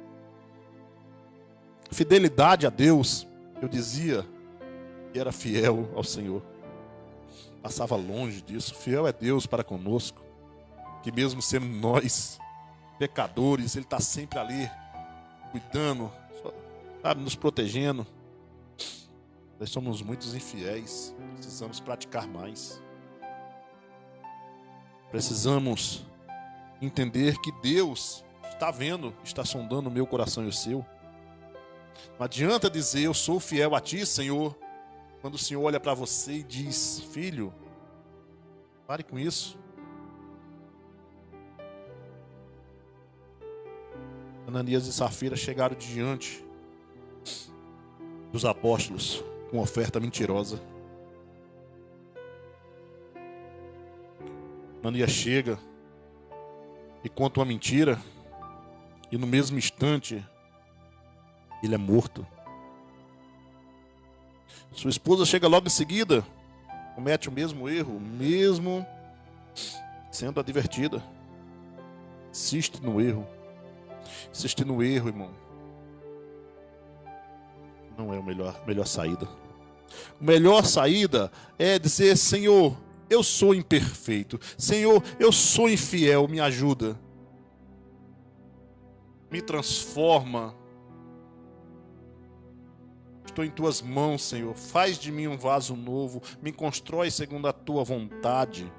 Fidelidade a Deus, eu dizia que era fiel ao Senhor. Passava longe disso. Fiel é Deus para conosco, que mesmo sendo nós pecadores, Ele está sempre ali, cuidando, sabe, nos protegendo. Nós somos muitos infiéis. Precisamos praticar mais. Precisamos entender que Deus está vendo, está sondando o meu coração e o seu. Não adianta dizer, eu sou fiel a ti, Senhor, quando o Senhor olha para você e diz, filho, pare com isso. Ananias e Safira chegaram diante dos apóstolos com oferta mentirosa. Ananias chega e conta uma mentira, e no mesmo instante ele é morto. Sua esposa chega logo em seguida, comete o mesmo erro, mesmo sendo advertida. Insiste no erro. Insistir no erro, irmão, não é a melhor saída. A melhor saída é dizer, Senhor, eu sou imperfeito. Senhor, eu sou infiel, me ajuda. Me transforma. Estou em tuas mãos, Senhor. Faz de mim um vaso novo. Me constrói segundo a tua vontade.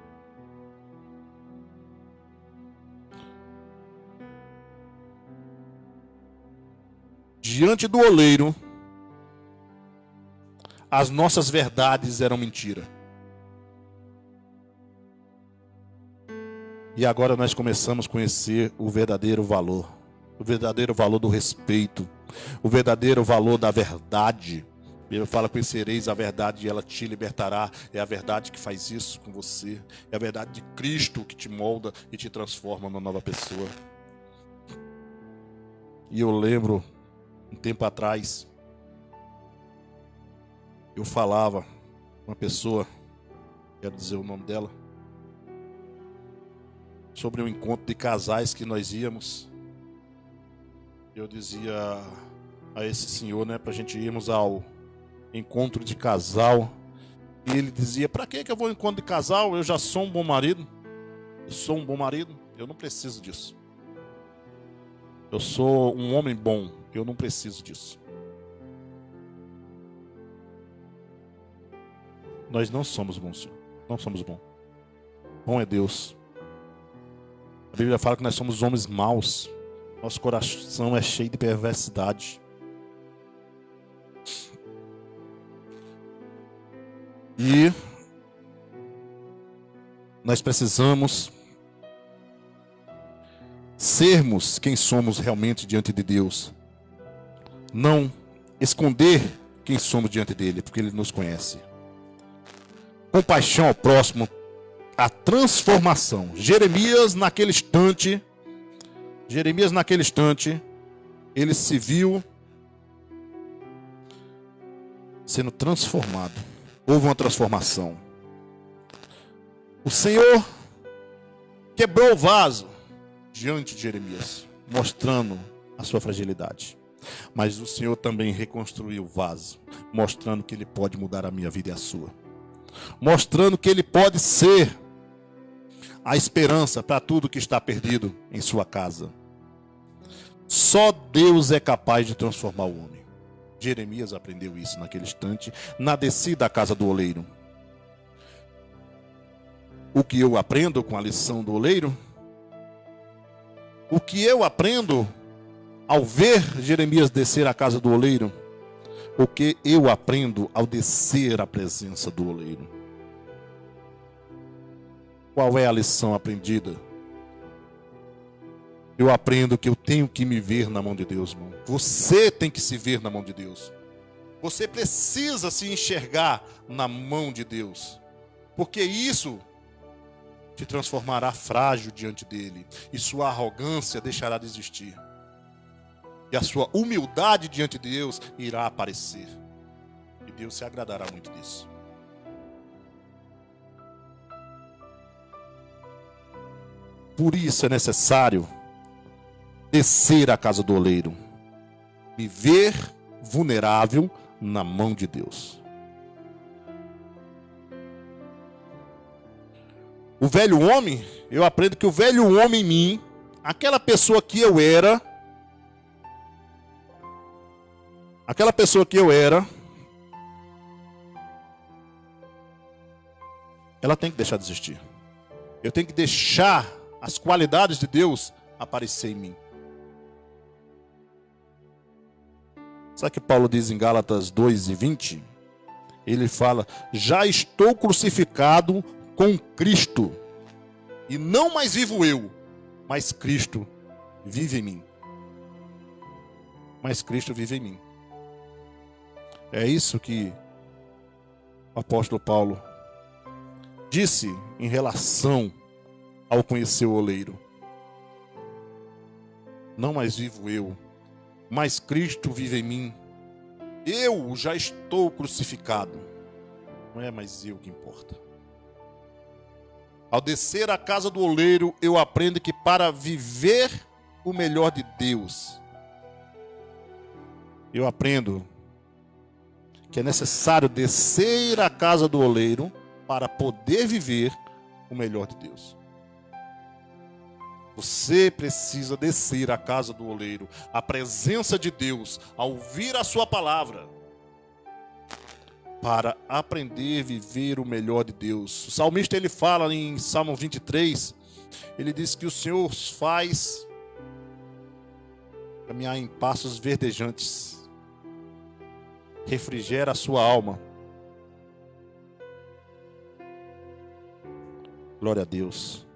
Diante do oleiro, as nossas verdades eram mentira. E agora nós começamos a conhecer o verdadeiro valor do respeito, o verdadeiro valor da verdade. Ele fala, conhecereis a verdade e ela te libertará. É a verdade que faz isso com você. É a verdade de Cristo que te molda e te transforma numa nova pessoa. E eu lembro, um tempo atrás, eu falava com uma pessoa, quero dizer o nome dela, sobre um encontro de casais que nós íamos. Eu dizia a esse senhor, né, pra gente irmos ao encontro de casal. E ele dizia, pra que eu vou ao encontro de casal? Eu já sou um bom marido. Eu sou um bom marido, eu não preciso disso. Eu sou um homem bom, eu não preciso disso. Nós não somos bons, Senhor. Não somos bons. Bom é Deus. A Bíblia fala que nós somos homens maus. Nosso coração é cheio de perversidade. E nós precisamos sermos quem somos realmente diante de Deus. Não esconder quem somos diante dele, porque ele nos conhece. Compaixão ao próximo, a transformação. Jeremias naquele instante, ele se viu sendo transformado. Houve uma transformação. O Senhor quebrou o vaso diante de Jeremias, mostrando a sua fragilidade. Mas o Senhor também reconstruiu o vaso, mostrando que Ele pode mudar a minha vida e a sua. Mostrando que Ele pode ser a esperança para tudo que está perdido em sua casa. Só Deus é capaz de transformar o homem. Jeremias aprendeu isso naquele instante, na descida à casa do oleiro. O que eu aprendo com a lição do oleiro? O que eu aprendo ao ver Jeremias descer à casa do oleiro? O que eu aprendo ao descer à presença do oleiro? Qual é a lição aprendida? Eu aprendo que eu tenho que me ver na mão de Deus, irmão. Você tem que se ver na mão de Deus. Você precisa se enxergar na mão de Deus. Porque isso te transformará frágil diante dele. E sua arrogância deixará de existir. E a sua humildade diante de Deus irá aparecer. E Deus se agradará muito disso. Por isso é necessário descer à casa do oleiro. Me ver vulnerável na mão de Deus. O velho homem, eu aprendo que o velho homem em mim, aquela pessoa que eu era, ela tem que deixar de existir. Eu tenho que deixar as qualidades de Deus aparecer em mim. Sabe o que Paulo diz em Gálatas 2:20? Ele fala: já estou crucificado com Cristo, e não mais vivo eu, mas Cristo vive em mim. Mas Cristo vive em mim. É isso que o apóstolo Paulo disse em relação ao conhecer o oleiro. Não mais vivo eu, mas Cristo vive em mim. Eu já estou crucificado. Não é mais eu que importa. Ao descer à casa do oleiro, eu aprendo que para viver o melhor de Deus, eu aprendo que é necessário descer à casa do oleiro para poder viver o melhor de Deus. Você precisa descer à casa do oleiro, a presença de Deus, a ouvir a sua palavra, para aprender a viver o melhor de Deus. O salmista, ele fala em Salmo 23, ele diz que o Senhor faz caminhar em passos verdejantes, refrigera a sua alma. Glória a Deus.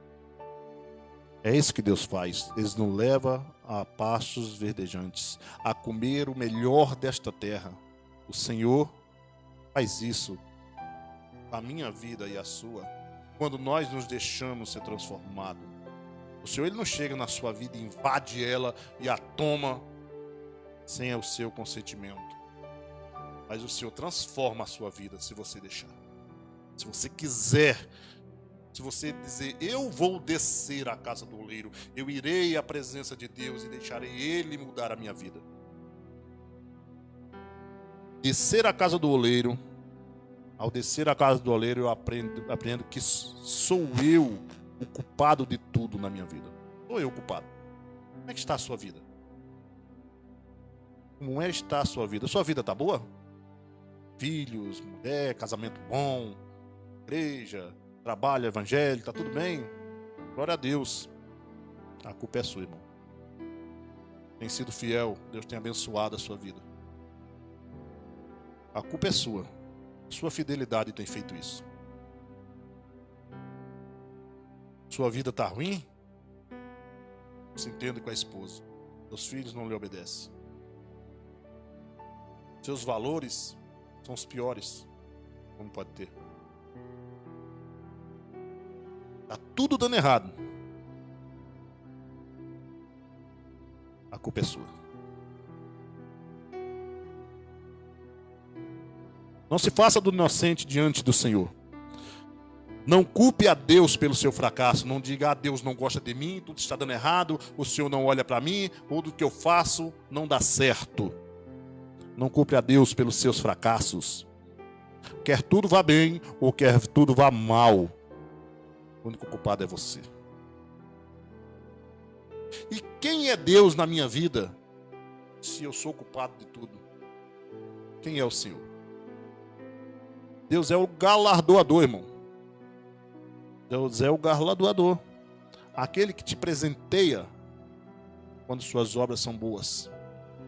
É isso que Deus faz. Ele nos leva a pastos verdejantes, a comer o melhor desta terra. O Senhor faz isso, a minha vida e a sua, quando nós nos deixamos ser transformados. O Senhor, ele não chega na sua vida e invade ela e a toma sem o seu consentimento. Mas o Senhor transforma a sua vida se você deixar. Se você quiser. Se você dizer: eu vou descer à casa do oleiro, eu irei à presença de Deus e deixarei Ele mudar a minha vida. Descer à casa do oleiro, ao descer à casa do oleiro, eu aprendo que sou eu o culpado de tudo na minha vida. Sou eu o culpado. Como é que está a sua vida? Como é que está a sua vida? A sua vida está boa? Filhos, mulher, casamento bom, igreja, trabalho, evangelho, está tudo bem? Glória a Deus. A culpa é sua, irmão. Tem sido fiel, Deus tem abençoado a sua vida. A culpa é sua. Sua fidelidade tem feito isso. Sua vida está ruim? Você entende com a esposa. Seus filhos não lhe obedecem. Seus valores são os piores. Como pode ter? Está tudo dando errado. A culpa é sua. Não se faça do inocente diante do Senhor. Não culpe a Deus pelo seu fracasso. Não diga: Deus não gosta de mim, tudo está dando errado, o Senhor não olha para mim, ou do que eu faço não dá certo. Não culpe a Deus pelos seus fracassos. Quer tudo vá bem ou quer tudo vá mal, o único culpado é você. E quem é Deus na minha vida, se eu sou culpado de tudo? Quem é o Senhor? Deus é o galardoador, irmão. Deus é o galardoador. Aquele que te presenteia quando suas obras são boas.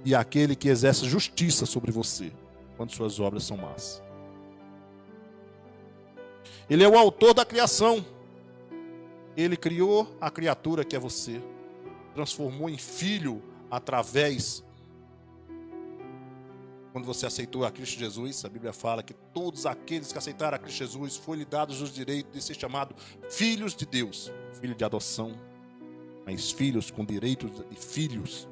E aquele que exerce justiça sobre você quando suas obras são más. Ele é o autor da criação. Ele criou a criatura que é você, transformou em filho através, quando você aceitou a Cristo Jesus. A Bíblia fala que todos aqueles que aceitaram a Cristo Jesus foi-lhe dados os direitos de ser chamado filhos de Deus, filho de adoção, mas filhos com direitos de filhos.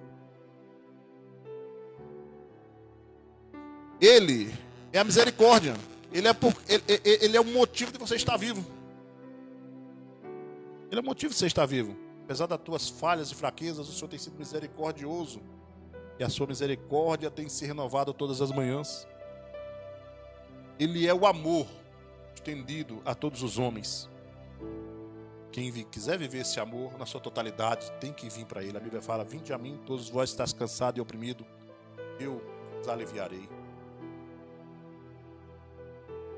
Ele é a misericórdia, ele é o motivo de você estar vivo. Ele é o motivo de você estar vivo. Apesar das tuas falhas e fraquezas, o Senhor tem sido misericordioso. E a sua misericórdia tem se renovado todas as manhãs. Ele é o amor estendido a todos os homens. Quem quiser viver esse amor na sua totalidade, tem que vir para Ele. A Bíblia fala: vinde a mim, todos vós estáis cansados e oprimidos, eu vos aliviarei.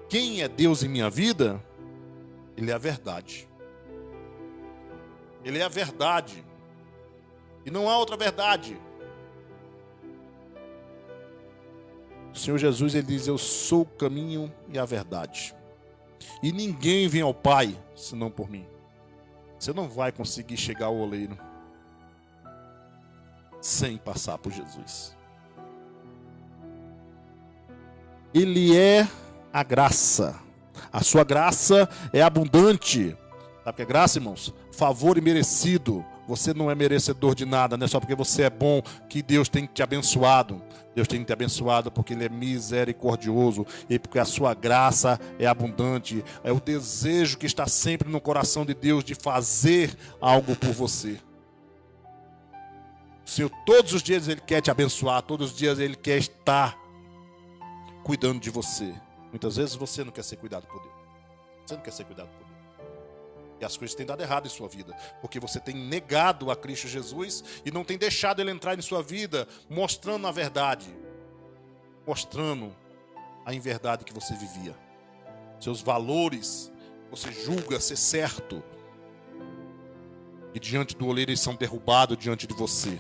Quem é Deus em minha vida? Ele é a verdade. Ele é a verdade. E não há outra verdade. O Senhor Jesus, ele diz: eu sou o caminho e a verdade. E ninguém vem ao Pai senão por mim. Você não vai conseguir chegar ao oleiro sem passar por Jesus. Ele é a graça. A sua graça é abundante. Sabe o que é graça, irmãos? Favor imerecido. Você não é merecedor de nada, não é só porque você é bom que Deus tem te abençoado. Deus tem te abençoado porque Ele é misericordioso e porque a sua graça é abundante. É o desejo que está sempre no coração de Deus de fazer algo por você. O Senhor, todos os dias Ele quer te abençoar, todos os dias Ele quer estar cuidando de você. Muitas vezes você não quer ser cuidado por Deus. Você não quer ser cuidado por Deus. E as coisas têm dado errado em sua vida, porque você tem negado a Cristo Jesus e não tem deixado Ele entrar em sua vida, mostrando a verdade, mostrando a inverdade que você vivia, seus valores, você julga ser certo, e diante do oleiro eles são derrubados diante de você.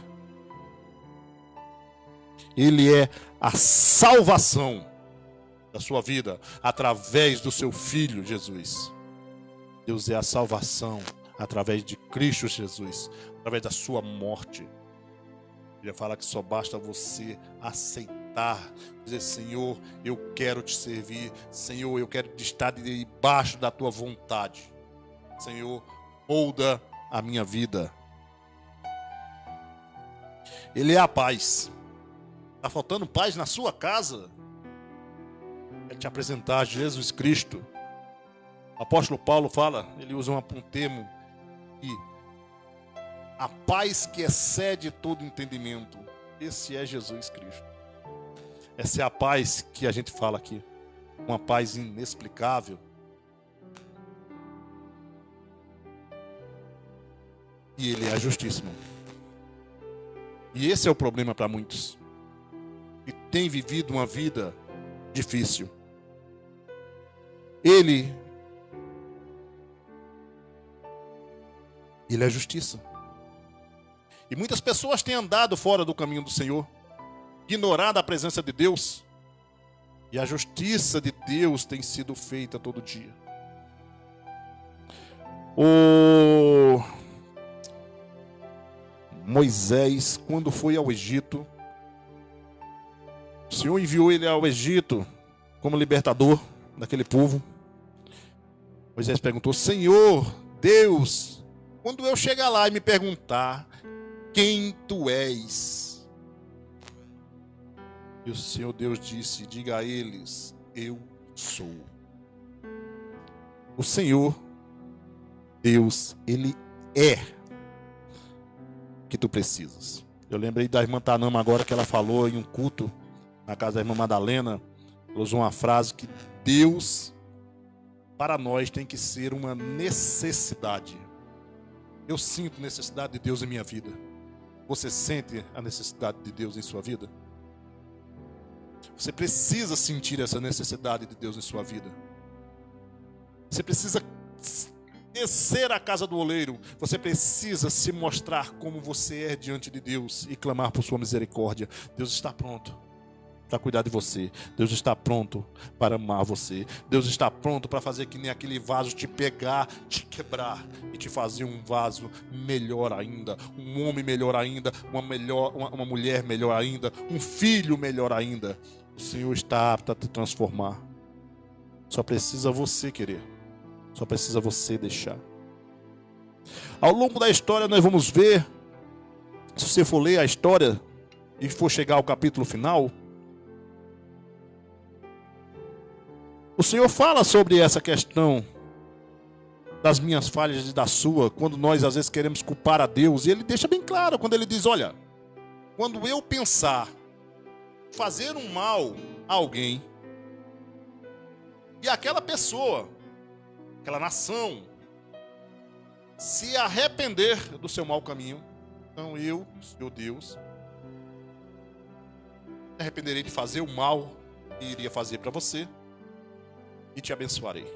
Ele é a salvação da sua vida através do seu Filho Jesus. Deus é a salvação através de Cristo Jesus, através da sua morte. Ele fala que só basta você aceitar, dizer: Senhor, eu quero te servir, Senhor, eu quero estar debaixo da tua vontade. Senhor, molda a minha vida. Ele é a paz. Está faltando paz na sua casa? Quero te apresentar Jesus Cristo. O apóstolo Paulo fala, ele usa um termo, que a paz que excede todo entendimento, esse é Jesus Cristo. Essa é a paz que a gente fala aqui, uma paz inexplicável. E Ele é a justiça, irmão. E esse é o problema para muitos que têm vivido uma vida difícil. Ele é a justiça. E muitas pessoas têm andado fora do caminho do Senhor, ignorado a presença de Deus. E a justiça de Deus tem sido feita todo dia. O Moisés, quando foi ao Egito, o Senhor enviou ele ao Egito como libertador daquele povo. Moisés perguntou: Senhor, Deus, quando eu chegar lá e me perguntar quem tu és, e o Senhor Deus disse: diga a eles, eu sou. O Senhor Deus, Ele é que tu precisas. Eu lembrei da irmã Tanama agora, que ela falou em um culto na casa da irmã Madalena. Ela usou uma frase que Deus para nós tem que ser uma necessidade. Eu sinto necessidade de Deus em minha vida. Você sente a necessidade de Deus em sua vida? Você precisa sentir essa necessidade de Deus em sua vida. Você precisa descer à casa do oleiro. Você precisa se mostrar como você é diante de Deus e clamar por sua misericórdia. Deus está pronto para cuidar de você. Deus está pronto para amar você. Deus está pronto para fazer que nem aquele vaso te pegar, te quebrar e te fazer um vaso melhor ainda, um homem melhor ainda, uma mulher melhor ainda, um filho melhor ainda. O Senhor está apto a te transformar. Só precisa você querer. Só precisa você deixar. Ao longo da história nós vamos ver, se você for ler a história e for chegar ao capítulo final, o Senhor fala sobre essa questão das minhas falhas e da sua, quando nós às vezes queremos culpar a Deus. E Ele deixa bem claro, quando Ele diz: olha, quando eu pensar fazer um mal a alguém, e aquela pessoa, aquela nação, se arrepender do seu mau caminho, então eu, Senhor Deus, me arrependerei de fazer o mal que iria fazer para você, e te abençoarei.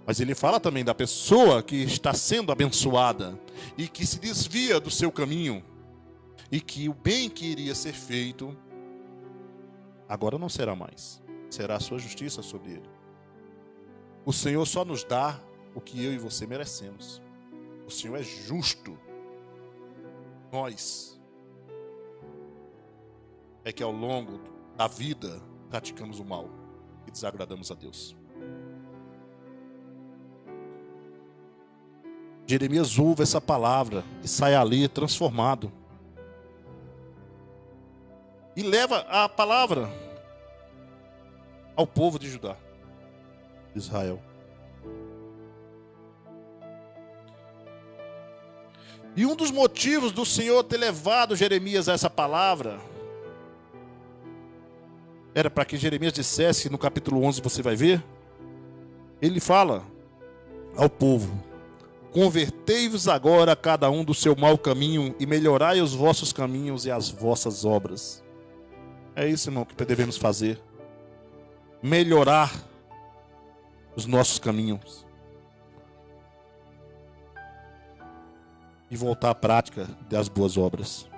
Mas ele fala também da pessoa que está sendo abençoada e que se desvia do seu caminho e que o bem que iria ser feito agora não será mais. Será a sua justiça sobre ele. O Senhor só nos dá o que eu e você merecemos. O Senhor é justo. Nós é que ao longo da vida praticamos o mal e desagradamos a Deus. Jeremias ouve essa palavra e sai ali transformado. E leva a palavra ao povo de Judá, de Israel. E um dos motivos do Senhor ter levado Jeremias a essa palavra era para que Jeremias dissesse, no capítulo 11 você vai ver, ele fala ao povo: convertei-vos agora a cada um do seu mau caminho e melhorai os vossos caminhos e as vossas obras. É isso, irmão, que devemos fazer. Melhorar os nossos caminhos. E voltar à prática das boas obras.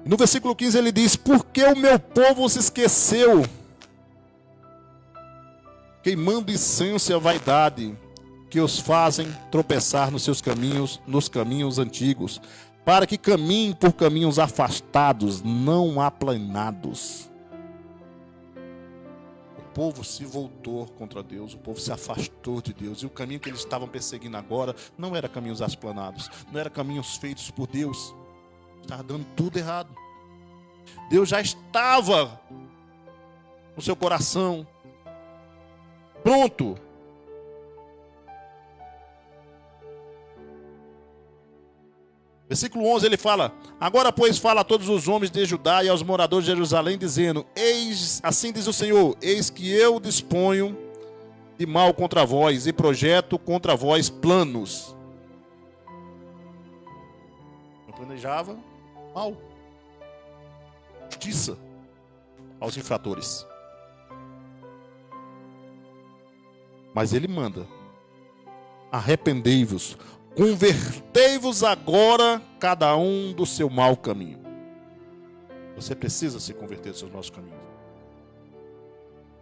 No versículo 15 ele diz: porque o meu povo se esqueceu, queimando incenso e a vaidade, que os fazem tropeçar nos seus caminhos, nos caminhos antigos, para que caminhem por caminhos afastados, não aplanados. O povo se voltou contra Deus, o povo se afastou de Deus, e o caminho que eles estavam perseguindo agora não era caminhos aplanados, não era caminhos feitos por Deus. Estava dando tudo errado. Deus já estava no seu coração, pronto. Versículo 11 ele fala: agora pois fala a todos os homens de Judá e aos moradores de Jerusalém, dizendo: eis, assim diz o Senhor, eis que eu disponho de mal contra vós e projeto contra vós planos. Eu planejava mal, justiça aos infratores. Mas ele manda: arrependei-vos, convertei-vos agora cada um do seu mau caminho. Você precisa se converter dos seus maus caminhos.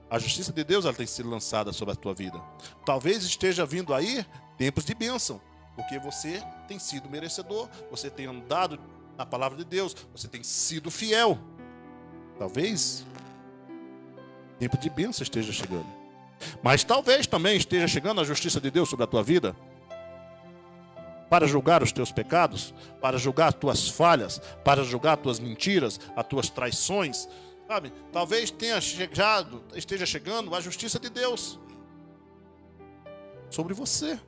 A justiça de Deus ela tem sido lançada sobre a tua vida. Talvez esteja vindo aí tempos de bênção, porque você tem sido merecedor, você tem andado na palavra de Deus, você tem sido fiel. Talvez tempo de bênção esteja chegando. Mas talvez também esteja chegando a justiça de Deus sobre a tua vida, para julgar os teus pecados, para julgar as tuas falhas, para julgar as tuas mentiras, as tuas traições, sabe? Talvez esteja chegando a justiça de Deus sobre você.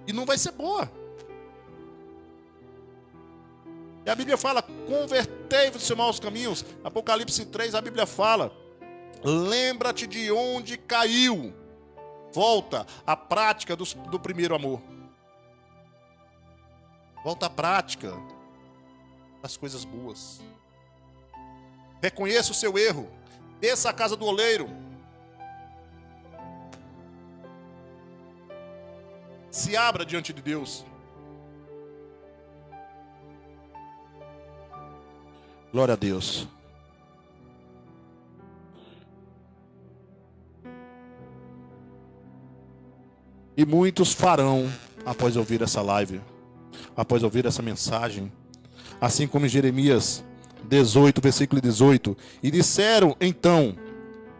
E não vai ser boa. E a Bíblia fala: convertei-vos dos seus maus caminhos. Apocalipse 3, a Bíblia fala: lembra-te de onde caiu. Volta à prática do primeiro amor. Volta à prática das coisas boas. Reconheça o seu erro. Desça à casa do oleiro. Se abra diante de Deus. Glória a Deus. E muitos farão após ouvir essa live, após ouvir essa mensagem, assim como em Jeremias 18, versículo 18, e disseram então: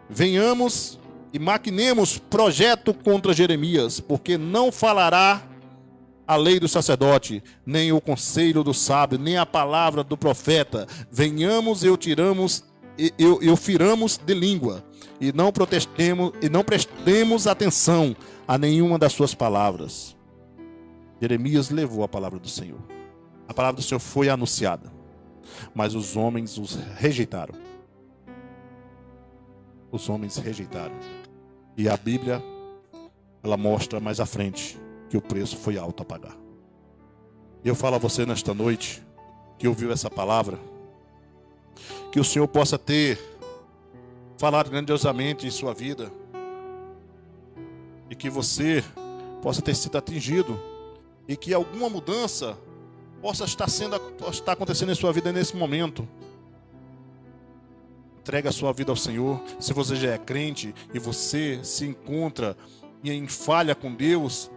venhamos e maquinemos projeto contra Jeremias, porque não falará a lei do sacerdote, nem o conselho do sábio, nem a palavra do profeta. Venhamos e o firamos de língua, e não prestemos atenção a nenhuma das suas palavras. Jeremias levou a palavra do Senhor. A palavra do Senhor foi anunciada, mas os homens os rejeitaram. Os homens rejeitaram. E a Bíblia, ela mostra mais à frente que o preço foi alto a pagar. E eu falo a você nesta noite, que ouviu essa palavra, que o Senhor possa ter falado grandiosamente em sua vida, e que você possa ter sido atingido e que alguma mudança possa estar acontecendo em sua vida nesse momento. Entregue a sua vida ao Senhor. Se você já é crente e você se encontra em falha com Deus,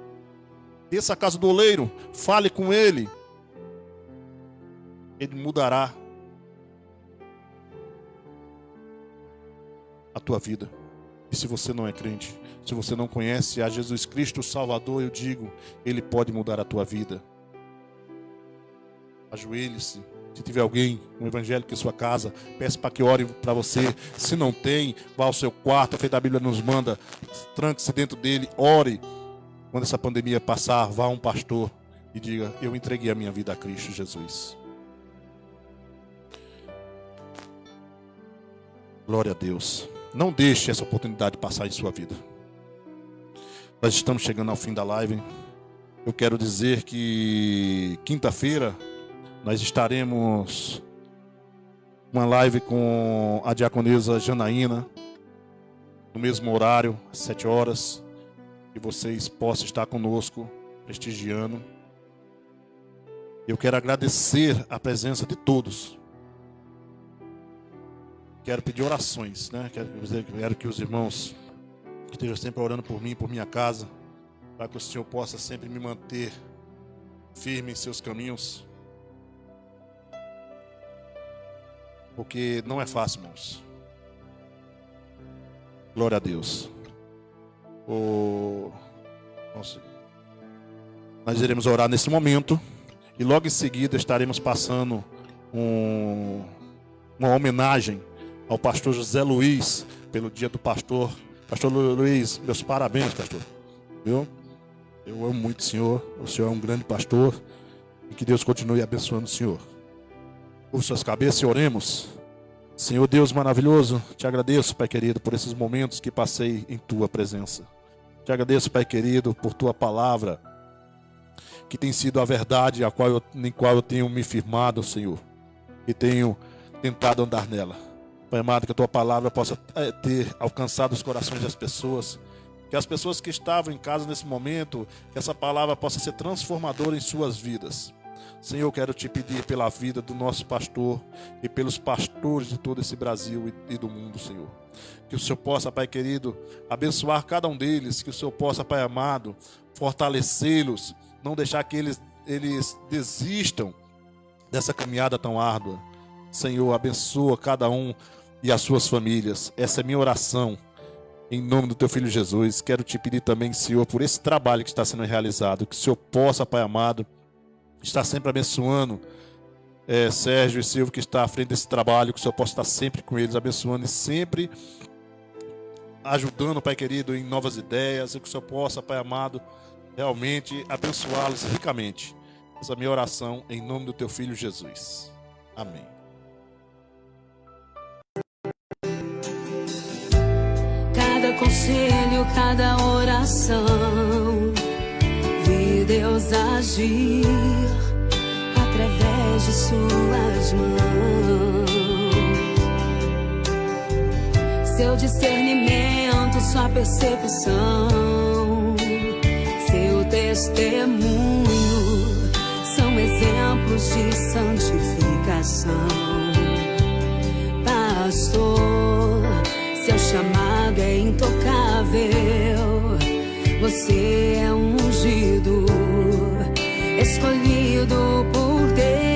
desça a casa do oleiro, fale com Ele. Ele mudará a tua vida. E se você não é crente, se você não conhece a Jesus Cristo o Salvador, eu digo, Ele pode mudar a tua vida. Ajoelhe-se. Se tiver alguém, um evangélico em sua casa, peça para que ore para você. Se não tem, vá ao seu quarto, feito a Bíblia nos manda, tranque-se dentro dele, ore. Quando essa pandemia passar, vá a um pastor e diga, eu entreguei a minha vida a Cristo Jesus. Glória a Deus. Não deixe essa oportunidade passar em sua vida. Nós estamos chegando ao fim da live. Eu quero dizer que quinta-feira nós estaremos uma live com a diaconisa Janaína, no mesmo horário, às 7 horas, que vocês possam estar conosco, prestigiando. Eu quero agradecer a presença de todos. Quero pedir orações, né? Quero que os irmãos estejam sempre orando por mim, por minha casa, para que o Senhor possa sempre me manter firme em seus caminhos. Porque não é fácil, irmãos. Glória a Deus. Nós iremos orar nesse momento. E logo em seguida estaremos passando uma homenagem ao pastor José Luiz, pelo dia do pastor. Pastor Luiz, meus parabéns, pastor. Viu? Eu amo muito o senhor é um grande pastor. E que Deus continue abençoando o senhor. Curve suas cabeças e oremos. Senhor Deus maravilhoso, te agradeço, Pai querido, por esses momentos que passei em tua presença. Te agradeço, Pai querido, por tua palavra, que tem sido a verdade em qual eu tenho me firmado, Senhor, e tenho tentado andar nela. Pai amado, que a tua palavra possa ter alcançado os corações das pessoas, que as pessoas que estavam em casa nesse momento, que essa palavra possa ser transformadora em suas vidas. Senhor, eu quero te pedir pela vida do nosso pastor e pelos pastores de todo esse Brasil e do mundo, Senhor. Que o Senhor possa, Pai querido, abençoar cada um deles, que o Senhor possa, Pai amado, fortalecê-los, não deixar que eles desistam dessa caminhada tão árdua. Senhor, abençoa cada um e as suas famílias. Essa é a minha oração, em nome do teu Filho Jesus. Quero te pedir também, Senhor, por esse trabalho que está sendo realizado, que o Senhor possa, Pai amado, está sempre abençoando Sérgio e Silvio, que está à frente desse trabalho, que o Senhor possa estar sempre com eles, abençoando e sempre ajudando, Pai querido, em novas ideias, e que o Senhor possa, Pai amado, realmente abençoá-los ricamente. Essa é a minha oração em nome do teu Filho Jesus. Amém. Cada conselho, cada oração, vi Deus agir através de suas mãos. Seu discernimento, sua percepção, seu testemunho são exemplos de santificação. Pastor, seu chamado é intocável. Você é ungido, escolhido por Deus.